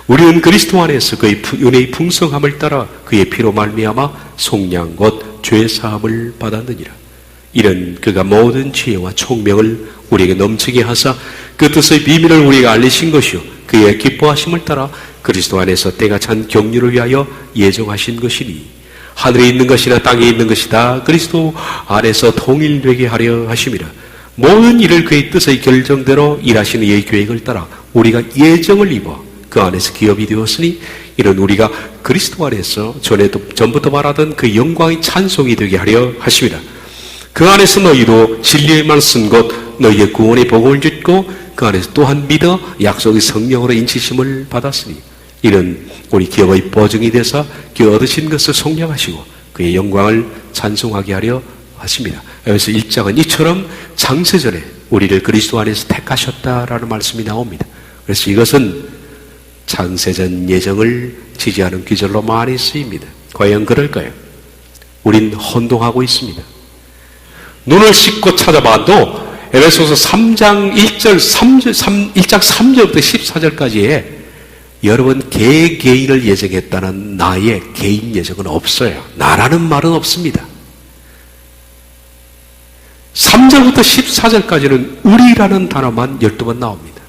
우리는 그리스도 안에서 그의 은혜의 풍성함을 따라 그의 피로 말미암아 속량 곧 죄 사함을 받았느니라. 이는 그가 모든 지혜와 총명을 우리에게 넘치게 하사 그 뜻의 비밀을 우리에게 알리신 것이요 그의 기뻐하심을 따라 그리스도 안에서 때가 찬 경륜을 위하여 예정하신 것이니 하늘에 있는 것이나 땅에 있는 것이 다 그리스도 안에서 통일되게 하려 하심이라. 모든 일을 그의 뜻의 결정대로 일하시는 이의 계획을 따라 우리가 예정을 입어 그 안에서 기업이 되었으니 이는 우리가 그리스도 안에서 전부터 말하던 그 영광의 찬송이 되게 하려 하심이라. 그 안에서 너희도 진리에만 쓴 것 너희의 구원의 복음을 듣고 그 안에서 또한 믿어 약속의 성령으로 인치심을 받았으니 이는 우리 기업의 보증이 되사 그 얻으신 것을 속량하시고 그의 영광을 찬송하게 하려 하십니다. 여기서 1장은 이처럼 창세전에 우리를 그리스도 안에서 택하셨다라는 말씀이 나옵니다. 그래서 이것은 창세전 예정을 지지하는 귀절로 많이 쓰입니다. 과연 그럴까요? 우린 혼동하고 있습니다. 눈을 씻고 찾아봐도 에베소서 3장 1장 3절부터 14절까지에 여러분 개개인을 예정했다는 나의 개인 예정은 없어요. 나라는 말은 없습니다. 3절부터 14절까지는 우리라는 단어만 12번 나옵니다.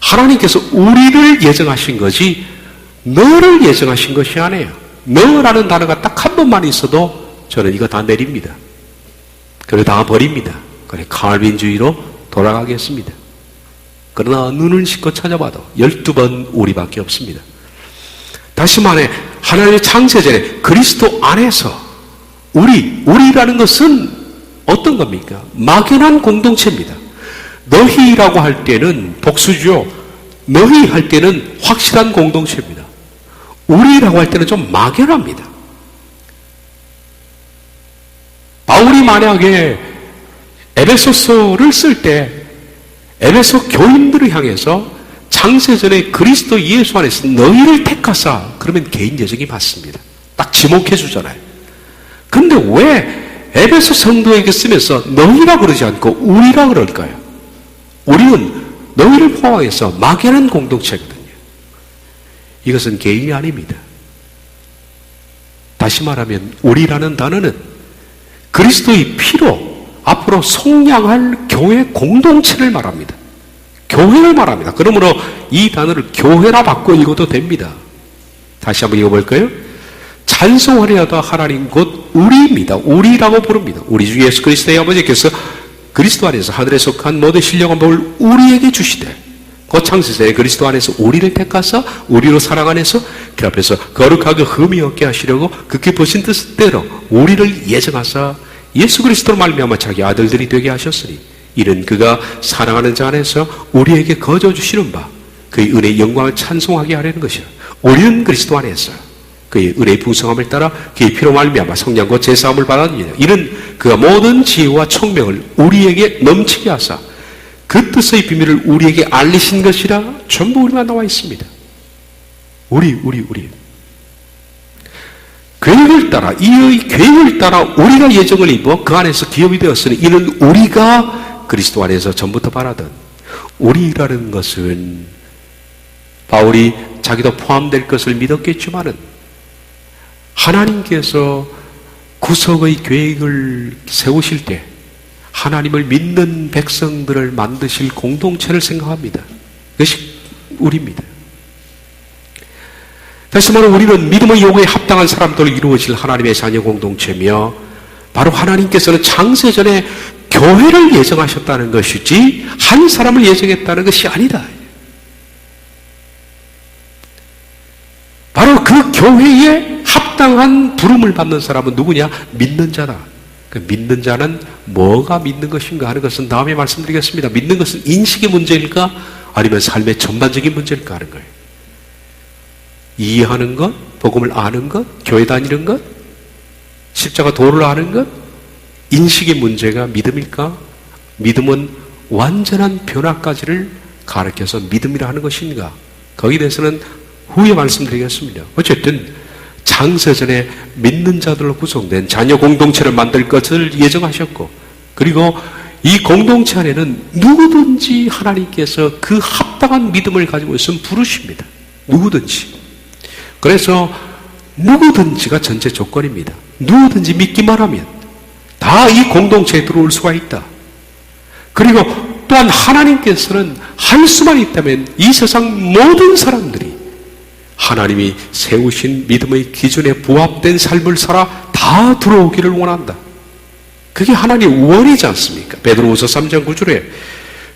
하나님께서 우리를 예정하신 거지 너를 예정하신 것이 아니에요. 너라는 단어가 딱 한 번만 있어도 저는 이거 다 내립니다. 그리고 다 버립니다. 그래 칼빈주의로 돌아가겠습니다. 그러나 눈을 씻고 찾아봐도 12번 우리밖에 없습니다. 다시 말해 하나님의 창세전에 그리스도 안에서 우리라는 것은 어떤 겁니까? 막연한 공동체입니다. 너희라고 할 때는 복수죠. 너희 할 때는 확실한 공동체입니다. 우리라고 할 때는 좀 막연합니다. 바울이 만약에 에베소서를 쓸 때 에베소 교인들을 향해서 창세전에 그리스도 예수 안에서 너희를 택하사, 그러면 개인 예정이 맞습니다. 딱 지목해 주잖아요. 그런데 왜 에베소 성도에게 쓰면서 너희라 그러지 않고 우리라 그럴까요? 우리는 너희를 포함해서 막연한 공동체거든요. 이것은 개인이 아닙니다. 다시 말하면 우리라는 단어는 그리스도의 피로 앞으로 속량할 교회 공동체를 말합니다. 교회를 말합니다. 그러므로 이 단어를 교회라 바꿔 읽어도 됩니다. 다시 한번 읽어볼까요? 찬송하리하다 하나님 곧 우리입니다. 우리라고 부릅니다. 우리 주 예수 그리스도의 아버지께서 그리스도 안에서 하늘에 속한 모든 신령한 법을 우리에게 주시되 곧 창세전에 그리스도 안에서 우리를 택하사 우리로 사랑 안에서 그 앞에서 거룩하고 흠이 없게 하시려고 극히 보신 뜻대로 우리를 예정하사 예수 그리스도로 말미암아 자기 아들들이 되게 하셨으니 이는 그가 사랑하는 자 안에서 우리에게 거저 주시는 바 그의 은혜의 영광을 찬송하게 하려는 것이요 우리는 그리스도 안에서 그의 은혜의 풍성함을 따라 그의 피로 말미암아 성령과 제사함을 받았느니라. 이는 그가 모든 지혜와 총명을 우리에게 넘치게 하사 그 뜻의 비밀을 우리에게 알리신 것이라. 전부 우리만 나와 있습니다. 우리 계획을 따라, 이의 계획을 따라 우리가 예정을 입어 그 안에서 기업이 되었으니 이는 우리가 그리스도 안에서 전부터 바라던 우리라는 것은 바울이 자기도 포함될 것을 믿었겠지만은 하나님께서 구속의 계획을 세우실 때 하나님을 믿는 백성들을 만드실 공동체를 생각합니다. 그것이 우리입니다. 다시 말하면 우리는 믿음의 요구에 합당한 사람들로 이루어질 하나님의 자녀 공동체며 바로 하나님께서는 창세전에 교회를 예정하셨다는 것이지 한 사람을 예정했다는 것이 아니다. 바로 그 교회에 합당한 부름을 받는 사람은 누구냐? 믿는 자다. 그 믿는 자는 뭐가 믿는 것인가 하는 것은 다음에 말씀드리겠습니다. 믿는 것은 인식의 문제일까? 아니면 삶의 전반적인 문제일까 하는 거예요. 이해하는 것, 복음을 아는 것, 교회 다니는 것, 십자가 도를 아는 것, 인식의 문제가 믿음일까? 믿음은 완전한 변화까지를 가르쳐서 믿음이라 하는 것인가? 거기에 대해서는 후에 말씀드리겠습니다. 어쨌든 창세전에 믿는 자들로 구성된 자녀 공동체를 만들 것을 예정하셨고 그리고 이 공동체 안에는 누구든지 하나님께서 그 합당한 믿음을 가지고 있으면 부르십니다. 누구든지. 그래서 누구든지가 전제 조건입니다. 누구든지 믿기만 하면 다 이 공동체에 들어올 수가 있다. 그리고 또한 하나님께서는 할 수만 있다면 이 세상 모든 사람들이 하나님이 세우신 믿음의 기준에 부합된 삶을 살아 다 들어오기를 원한다. 그게 하나님의 원이지 않습니까? 베드로후서 3장 9절에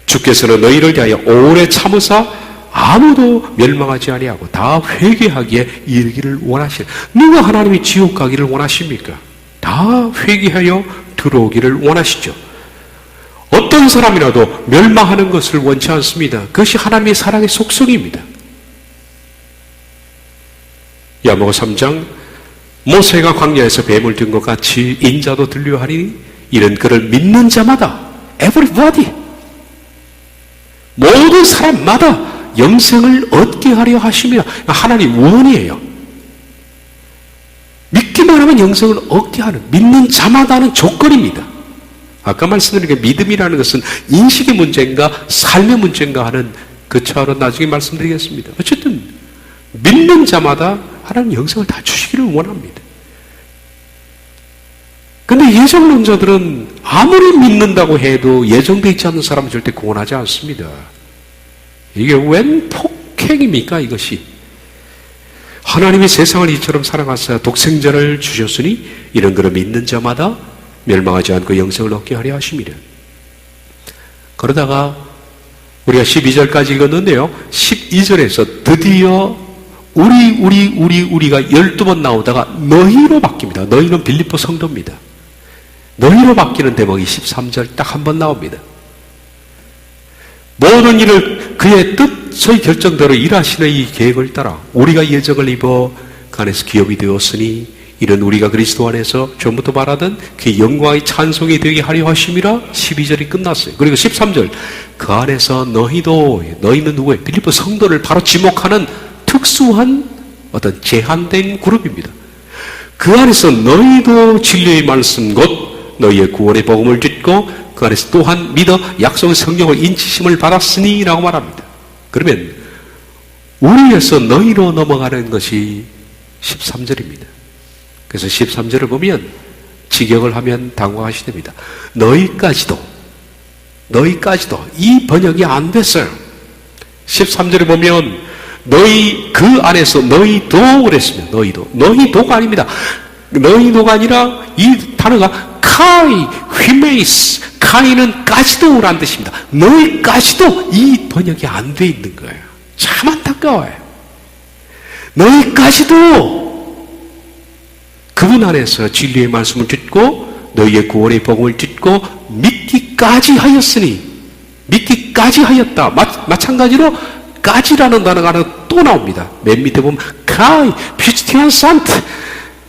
주께서는 너희를 위하여 오래 참으사 아무도 멸망하지 아니하고 다 회개하기에 이르기를 원하시는. 누가 하나님이 지옥 가기를 원하십니까? 다 회개하여 들어오기를 원하시죠. 어떤 사람이라도 멸망하는 것을 원치 않습니다. 그것이 하나님의 사랑의 속성입니다. 야고보 3장 모세가 광야에서 뱀을 든 것 같이 인자도 들려 하리니 이는 그를 믿는 자마다 everybody 모든 사람마다 영생을 얻게 하려 하십니다. 하나님 원이에요. 믿기만 하면 영생을 얻게 하는 믿는 자마다는 조건입니다. 아까 말씀드린 게 믿음이라는 것은 인식의 문제인가 삶의 문제인가 하는 그 차로 나중에 말씀드리겠습니다. 어쨌든 믿는 자마다 하나님 영생을 다 주시기를 원합니다. 근데 예정론자들은 아무리 믿는다고 해도 예정되어 있지 않는 사람은 절대 구원하지 않습니다. 이게 웬 폭행입니까 이것이? 하나님이 세상을 이처럼 사랑하사 독생자를 주셨으니 이런 그를 믿는 자마다 멸망하지 않고 영생을 얻게 하려 하심이라. 그러다가 우리가 12절까지 읽었는데요 12절에서 드디어 우리가 12번 나오다가 너희로 바뀝니다. 너희는 빌립보 성도입니다. 너희로 바뀌는 대목이 13절 딱 한 번 나옵니다. 모든 일을 그의 뜻의 결정대로 일하시는 이 계획을 따라 우리가 예정을 입어 그 안에서 기업이 되었으니 이는 우리가 그리스도 안에서 전부터 말하던 그 영광의 찬송이 되게 하려 하심이라 12절이 끝났어요. 그리고 13절 그 안에서 너희는 누구예요? 빌립보 성도를 바로 지목하는 특수한 어떤 제한된 그룹입니다. 그 안에서 너희도 진리의 말씀 곧 너희의 구원의 복음을 듣고 그 안에서 또한 믿어 약속의 성령을 인치심을 받았으니 라고 말합니다. 그러면 우리에서 너희로 넘어가는 것이 13절입니다. 그래서 13절을 보면 직역을 하면 당황하시게 됩니다. 너희까지도 이 번역이 안 됐어요. 13절에 보면 너희 그 안에서 너희도 그랬습니다. 너희도가 아닙니다. 너희도가 아니라 이 단어가 카이 휘메이스 카이는 까지도라는 뜻입니다. 너희까지도 이 번역이 안 돼 있는 거예요. 참 안타까워요. 너희까지도 그분 안에서 진리의 말씀을 듣고 너희의 구원의 복음을 듣고 믿기까지 하였다. 마찬가지로 까지라는 단어가 하나 또 나옵니다. 맨 밑에 보면 카이 피스티안 산트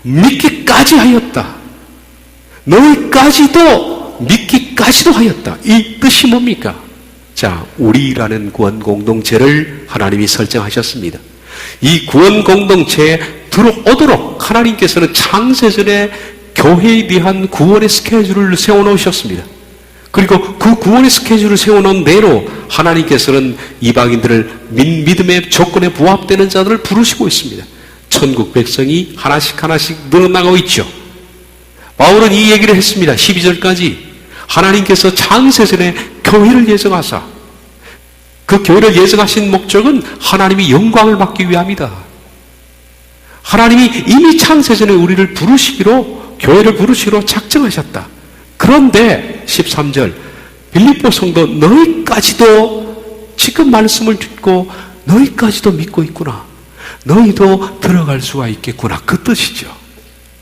믿기까지 하였다. 너희까지도 믿기까지도 하였다. 이 뜻이 뭡니까? 자, 우리라는 구원 공동체를 하나님이 설정하셨습니다. 이 구원 공동체에 들어오도록 하나님께서는 창세전에 교회에 대한 구원의 스케줄을 세워놓으셨습니다. 그리고 그 구원의 스케줄을 세워놓은 대로 하나님께서는 이방인들을 믿음의 조건에 부합되는 자들을 부르시고 있습니다. 천국 백성이 하나씩 늘어나고 있죠. 바울은 이 얘기를 했습니다. 12절까지 하나님께서 창세전에 교회를 예정하사 그 교회를 예정하신 목적은 하나님이 영광을 받기 위함이다. 하나님이 이미 창세전에 우리를 교회를 부르시기로 작정하셨다. 그런데 13절 빌립보 성도 너희까지도 지금 말씀을 듣고 너희까지도 믿고 있구나. 너희도 들어갈 수가 있겠구나. 그 뜻이죠.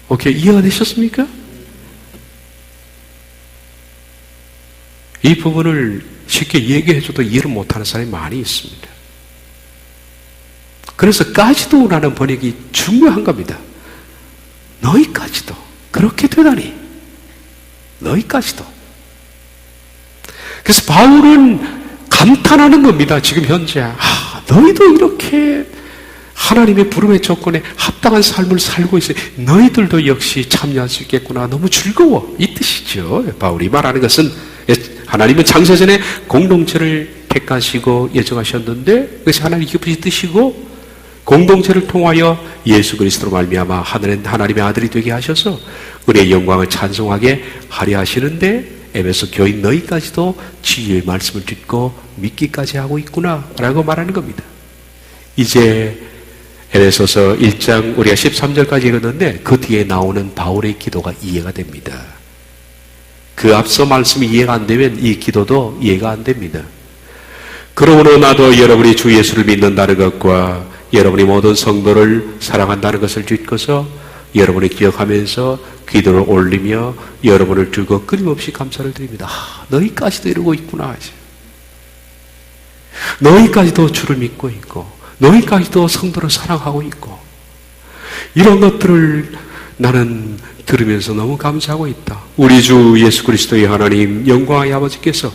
오케이, 이해가 되셨습니까? 이 부분을 쉽게 얘기해줘도 이해를 못하는 사람이 많이 있습니다. 그래서 까지도라는 번역이 중요한 겁니다. 너희까지도 그렇게 되다니. 너희까지도. 그래서 바울은 감탄하는 겁니다. 지금 현재 너희도 이렇게 하나님의 부름의 조건에 합당한 삶을 살고 있어요. 너희들도 역시 참여할 수 있겠구나. 너무 즐거워. 이 뜻이죠. 바울이 말하는 것은 하나님은 창세전에 공동체를 택하시고 예정하셨는데 그것이 하나님 기쁘신 뜻이고 공동체를 통하여 예수 그리스도로 말미암아 하나님의 아들이 되게 하셔서 우리의 영광을 찬송하게 하려 하시는데 에베소 교인 너희까지도 진리의 말씀을 듣고 믿기까지 하고 있구나 라고 말하는 겁니다. 이제 에베소서 1장 우리가 13절까지 읽었는데 그 뒤에 나오는 바울의 기도가 이해가 됩니다. 그 앞서 말씀이 이해가 안 되면 이 기도도 이해가 안 됩니다. 그러므로 나도 여러분이 주 예수를 믿는다는 것과 여러분이 모든 성도를 사랑한다는 것을 듣고서 여러분이 기억하면서 기도를 올리며 여러분을 두고 끊임없이 감사를 드립니다. 너희까지도 이러고 있구나. 너희까지도 주를 믿고 있고 너희까지도 성도를 사랑하고 있고 이런 것들을 나는 들으면서 너무 감사하고 있다. 우리 주 예수 그리스도의 하나님 영광의 아버지께서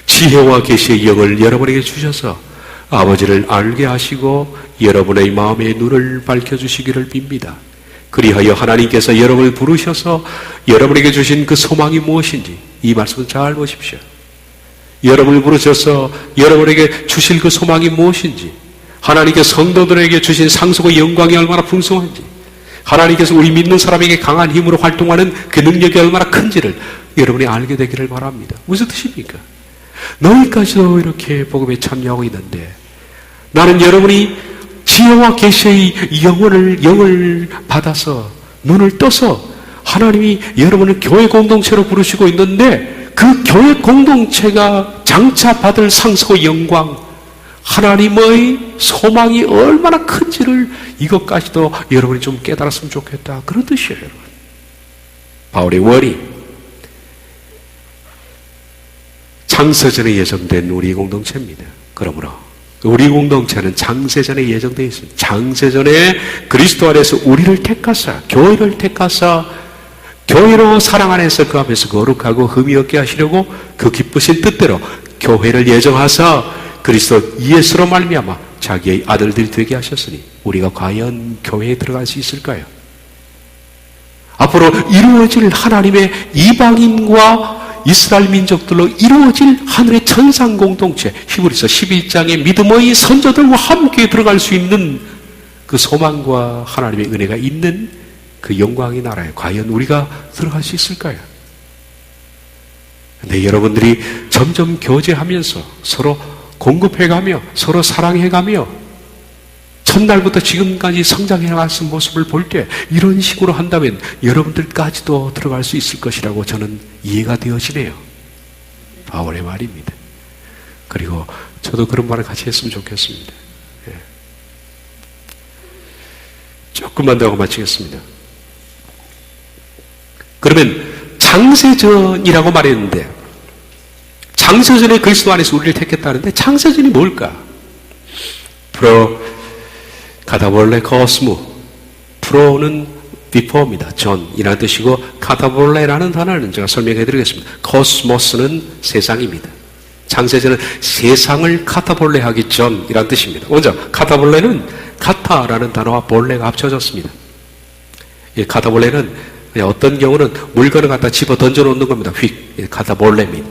지혜와 계시의 영을 여러분에게 주셔서 아버지를 알게 하시고 여러분의 마음의 눈을 밝혀주시기를 빕니다. 그리하여 하나님께서 여러분을 부르셔서 여러분에게 주신 그 소망이 무엇인지 이 말씀을 잘 보십시오. 여러분을 부르셔서 여러분에게 주실 그 소망이 무엇인지 하나님께서 성도들에게 주신 상속의 영광이 얼마나 풍성한지 하나님께서 우리 믿는 사람에게 강한 힘으로 활동하는 그 능력이 얼마나 큰지를 여러분이 알게 되기를 바랍니다. 무슨 뜻입니까? 너희까지도 이렇게 복음에 참여하고 있는데 나는 여러분이 지혜와 계시의 영을 받아서 눈을 떠서 하나님이 여러분을 교회 공동체로 부르시고 있는데 그 교회 공동체가 장차 받을 상속의 영광 하나님의 소망이 얼마나 큰지를 이것까지도 여러분이 좀 깨달았으면 좋겠다. 그런 뜻이에요, 여러분. 바울의 원이 창세전에 예정된 우리 공동체입니다. 그러므로 우리 공동체는 장세전에 예정되어 있습니다. 장세전에 그리스도 안에서 우리를 택하사, 교회를 택하사, 교회로 사랑 안에서 그 앞에서 거룩하고 흠이 없게 하시려고 그 기쁘신 뜻대로 교회를 예정하사 그리스도 예수로 말미암아 자기의 아들들이 되게 하셨으니 우리가 과연 교회에 들어갈 수 있을까요? 앞으로 이루어질 하나님의 이방인과 이스라엘 민족들로 이루어질 하늘의 천상 공동체, 히브리서 11장의 믿음의 선조들과 함께 들어갈 수 있는 그 소망과 하나님의 은혜가 있는 그 영광의 나라에 과연 우리가 들어갈 수 있을까요? 근데 여러분들이 점점 교제하면서 서로 공급해가며 서로 사랑해가며 첫날부터 지금까지 성장해 나가는 모습을 볼 때 이런 식으로 한다면 여러분들까지도 들어갈 수 있을 것이라고 저는 이해가 되어지네요. 바울의 말입니다. 그리고 저도 그런 말을 같이 했으면 좋겠습니다. 예. 조금만 더 하고 마치겠습니다. 그러면 장세전이라고 말했는데 장세전에 그리스도 안에서 우리를 택했다는데 장세전이 뭘까? 카타볼레 코스모, 프로는 비포입니다. 전이라는 뜻이고 카타볼레라는 단어는 제가 설명해 드리겠습니다. 코스모스는 세상입니다. 장세전은 세상을 카타볼레하기 전이라는 뜻입니다. 먼저 카타볼레는 카타라는 단어와 볼레가 합쳐졌습니다. 이 카타볼레는 어떤 경우는 물건을 갖다 집어 던져 놓는 겁니다. 휙, 카타볼레입니다.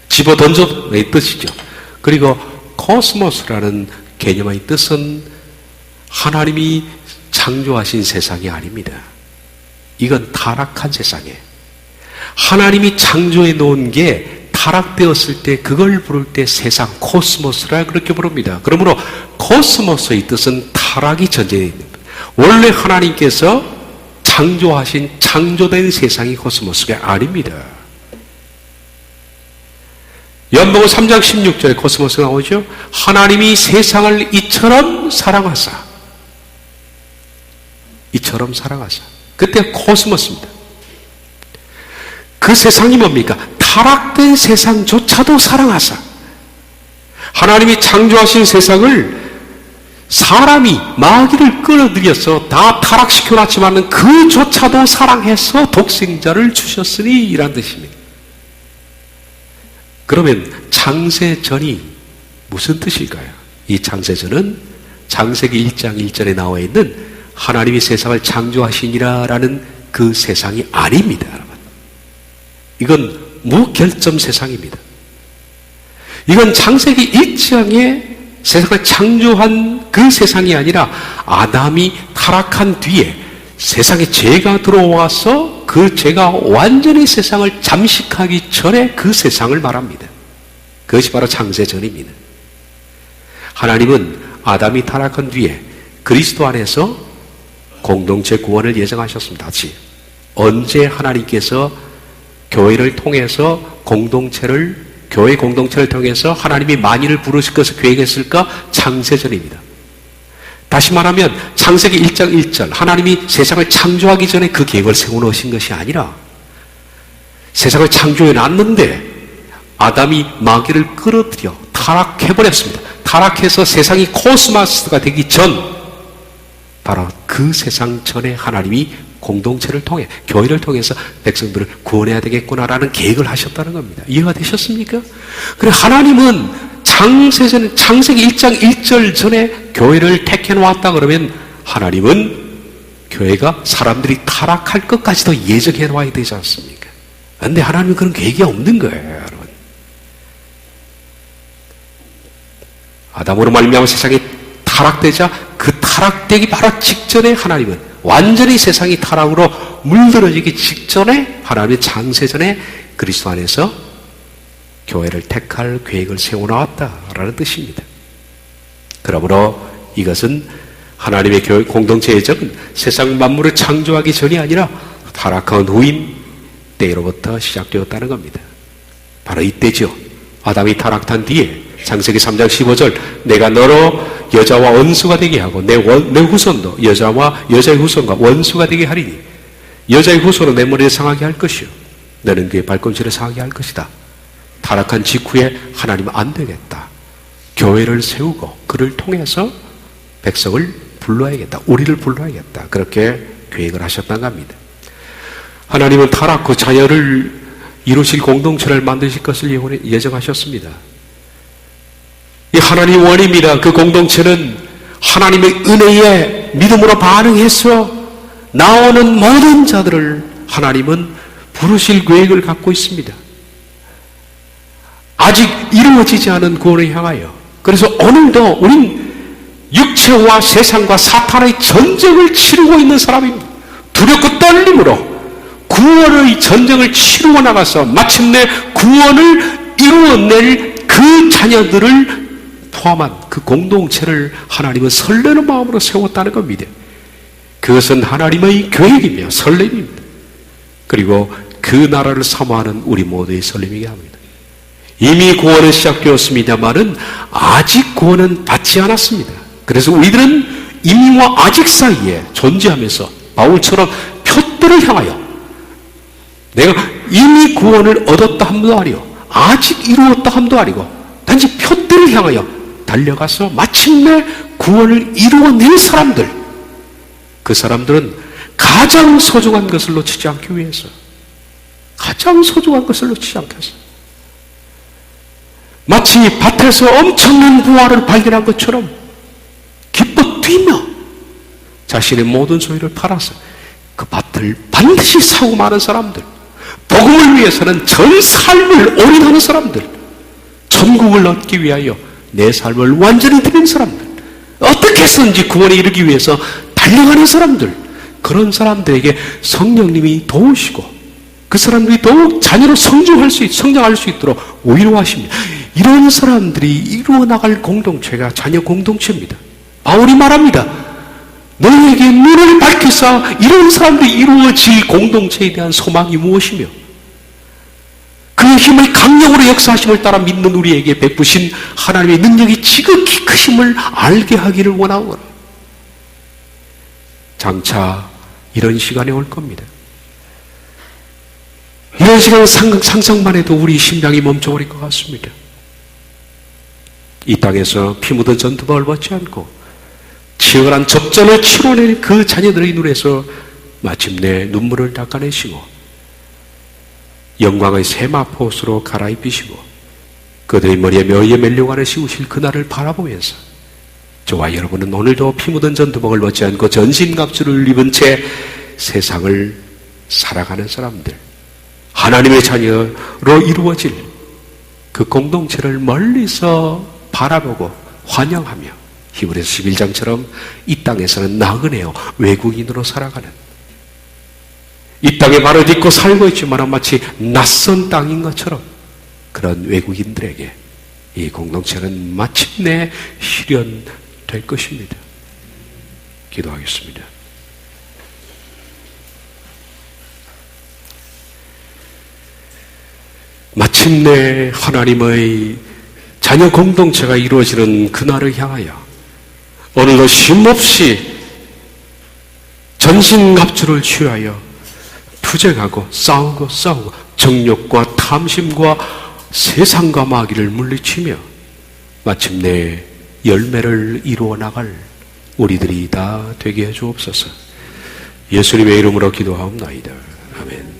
집어 던져의 뜻이죠. 그리고 코스모스라는 개념의 뜻은 하나님이 창조하신 세상이 아닙니다. 이건 타락한 세상이에요. 하나님이 창조해 놓은 게 타락되었을 때 그걸 부를 때 세상, 코스모스라 그렇게 부릅니다. 그러므로 코스모스의 뜻은 타락이 전제되어 있습니다. 원래 하나님께서 창조하신 창조된 세상이 코스모스가 아닙니다. 요한복음 3장 16절에 코스모스가 나오죠. 하나님이 세상을 이처럼 사랑하사. 그때 코스모스입니다. 그 세상이 뭡니까? 타락된 세상조차도 사랑하사. 하나님이 창조하신 세상을 사람이 마귀를 끌어들여서 다 타락시켜 놨지만 그조차도 사랑해서 독생자를 주셨으니 이란 뜻입니다. 그러면 장세전이 무슨 뜻일까요? 이 장세전은 창세기 1장 1절에 나와 있는 하나님이 세상을 창조하시니라 라는 그 세상이 아닙니다, 여러분. 이건 무결점 세상입니다. 이건 창세기 1장에 세상을 창조한 그 세상이 아니라 아담이 타락한 뒤에 세상에 죄가 들어와서 그 죄가 완전히 세상을 잠식하기 전에 그 세상을 말합니다. 그것이 바로 창세전입니다. 하나님은 아담이 타락한 뒤에 그리스도 안에서 공동체 구원을 예정하셨습니다. 다시 언제 하나님께서 교회를 통해서 교회 공동체를 통해서 하나님이 만인을 부르실 것을 계획했을까? 창세전입니다. 다시 말하면 창세기 1장 1절 하나님이 세상을 창조하기 전에 그 계획을 세워놓으신 것이 아니라 세상을 창조해 놨는데 아담이 마귀를 끌어들여 타락해버렸습니다. 타락해서 세상이 코스모스가 되기 전 바로 그 세상 전에 하나님이 공동체를 통해 교회를 통해서 백성들을 구원해야 되겠구나라는 계획을 하셨다는 겁니다. 이해가 되셨습니까? 그래 하나님은 창세기 1장 1절 전에 교회를 택해 놓았다 그러면 하나님은 교회가 사람들이 타락할 것까지도 예정해 놔야 되지 않습니까? 그런데 하나님은 그런 계획이 없는 거예요, 여러분. 아담으로 말미암아 세상이 타락되자 그 타락되기 바로 직전에 하나님은 완전히 세상이 타락으로 물들어지기 직전에 하나님의 창세전에 그리스도 안에서 교회를 택할 계획을 세워놓았다라는 뜻입니다. 그러므로 이것은 하나님의 교회 공동체 예정은 세상 만물을 창조하기 전이 아니라 타락한 후임 때로부터 시작되었다는 겁니다. 바로 이때죠. 아담이 타락한 뒤에 창세기 3장 15절 내가 너로 여자와 원수가 되게 하고 내 후손도 여자의 후손과 원수가 되게 하리니 여자의 후손은 내 머리를 상하게 할 것이요 너는 그의 발꿈치를 상하게 할 것이다. 타락한 직후에 하나님은 안 되겠다. 교회를 세우고 그를 통해서 백성을 불러야겠다. 우리를 불러야겠다. 그렇게 계획을 하셨다고 합니다. 하나님은 타락 후 자녀를 이루실 공동체를 만드실 것을 예정하셨습니다. 이 하나님의 원입니다. 그 공동체는 하나님의 은혜에 믿음으로 반응해서 나오는 모든 자들을 하나님은 부르실 계획을 갖고 있습니다. 아직 이루어지지 않은 구원을 향하여. 그래서 오늘도 우린 육체와 세상과 사탄의 전쟁을 치르고 있는 사람입니다. 두렵고 떨림으로 구원의 전쟁을 치르고 나가서 마침내 구원을 이루어낼 그 자녀들을 포함한 그 공동체를 하나님은 설레는 마음으로 세웠다는 겁니다. 그것은 하나님의 계획이며 설렘입니다. 그리고 그 나라를 사모하는 우리 모두의 설렘이게 합니다. 이미 구원은 시작되었습니다만은 아직 구원은 받지 않았습니다. 그래서 우리들은 이미와 아직 사이에 존재하면서 바울처럼 표대를 향하여 내가 이미 구원을 얻었다 함도 아니요 아직 이루었다 함도 아니고 단지 표대를 향하여 달려가서 마침내 구원을 이루어낸 사람들, 그 사람들은 가장 소중한 것을 놓치지 않기 위해서, 가장 소중한 것을 놓치지 않기 위해서 마치 밭에서 엄청난 부활을 발견한 것처럼 기뻐 뛰며 자신의 모든 소유를 팔아서 그 밭을 반드시 사고 마는 사람들, 복음을 위해서는 전 삶을 올인하는 사람들, 천국을 얻기 위하여 내 삶을 완전히 드린 사람들, 어떻게 해서든지 구원에 이르기 위해서 달려가는 사람들, 그런 사람들에게 성령님이 도우시고 그 사람들이 더욱 자녀로 성장할 수 있도록 위로하십니다. 이런 사람들이 이루어 나갈 공동체가 자녀 공동체입니다. 바울이 말합니다. 너희에게 눈을 밝혀서 이런 사람들이 이루어질 공동체에 대한 소망이 무엇이며 그의 힘을 강력으로 역사하심을 따라 믿는 우리에게 베푸신 하나님의 능력이 지극히 크심을 알게 하기를 원하오라. 장차 이런 시간이 올 겁니다. 이런 시간 상상만 해도 우리 심장이 멈춰버릴 것 같습니다. 이 땅에서 피 묻은 전투복을 벗지 않고 치열한 접전을 치러낸 그 자녀들의 눈에서 마침내 눈물을 닦아내시고 영광의 세마포옷으로 갈아입히시고 그들의 머리에 묘의 멜류관을 씌우실 그날을 바라보면서 저와 여러분은 오늘도 피 묻은 전투복을 벗지 않고 전신갑주를 입은 채 세상을 살아가는 사람들, 하나님의 자녀로 이루어질 그 공동체를 멀리서 바라보고 환영하며 히브리서 11장처럼 이 땅에서는 나그네요 외국인으로 살아가는, 이 땅에 발을 딛고 살고 있지만 마치 낯선 땅인 것처럼 그런 외국인들에게 이 공동체는 마침내 실현될 것입니다. 기도하겠습니다. 마침내 하나님의 자녀 공동체가 이루어지는 그날을 향하여 오늘도 쉼없이 전신갑주를 취하여 투쟁하고 싸우고 정욕과 탐심과 세상과 마귀를 물리치며 마침내 열매를 이루어 나갈 우리들이 다 되게 해 주옵소서. 예수님의 이름으로 기도하옵나이다. 아멘.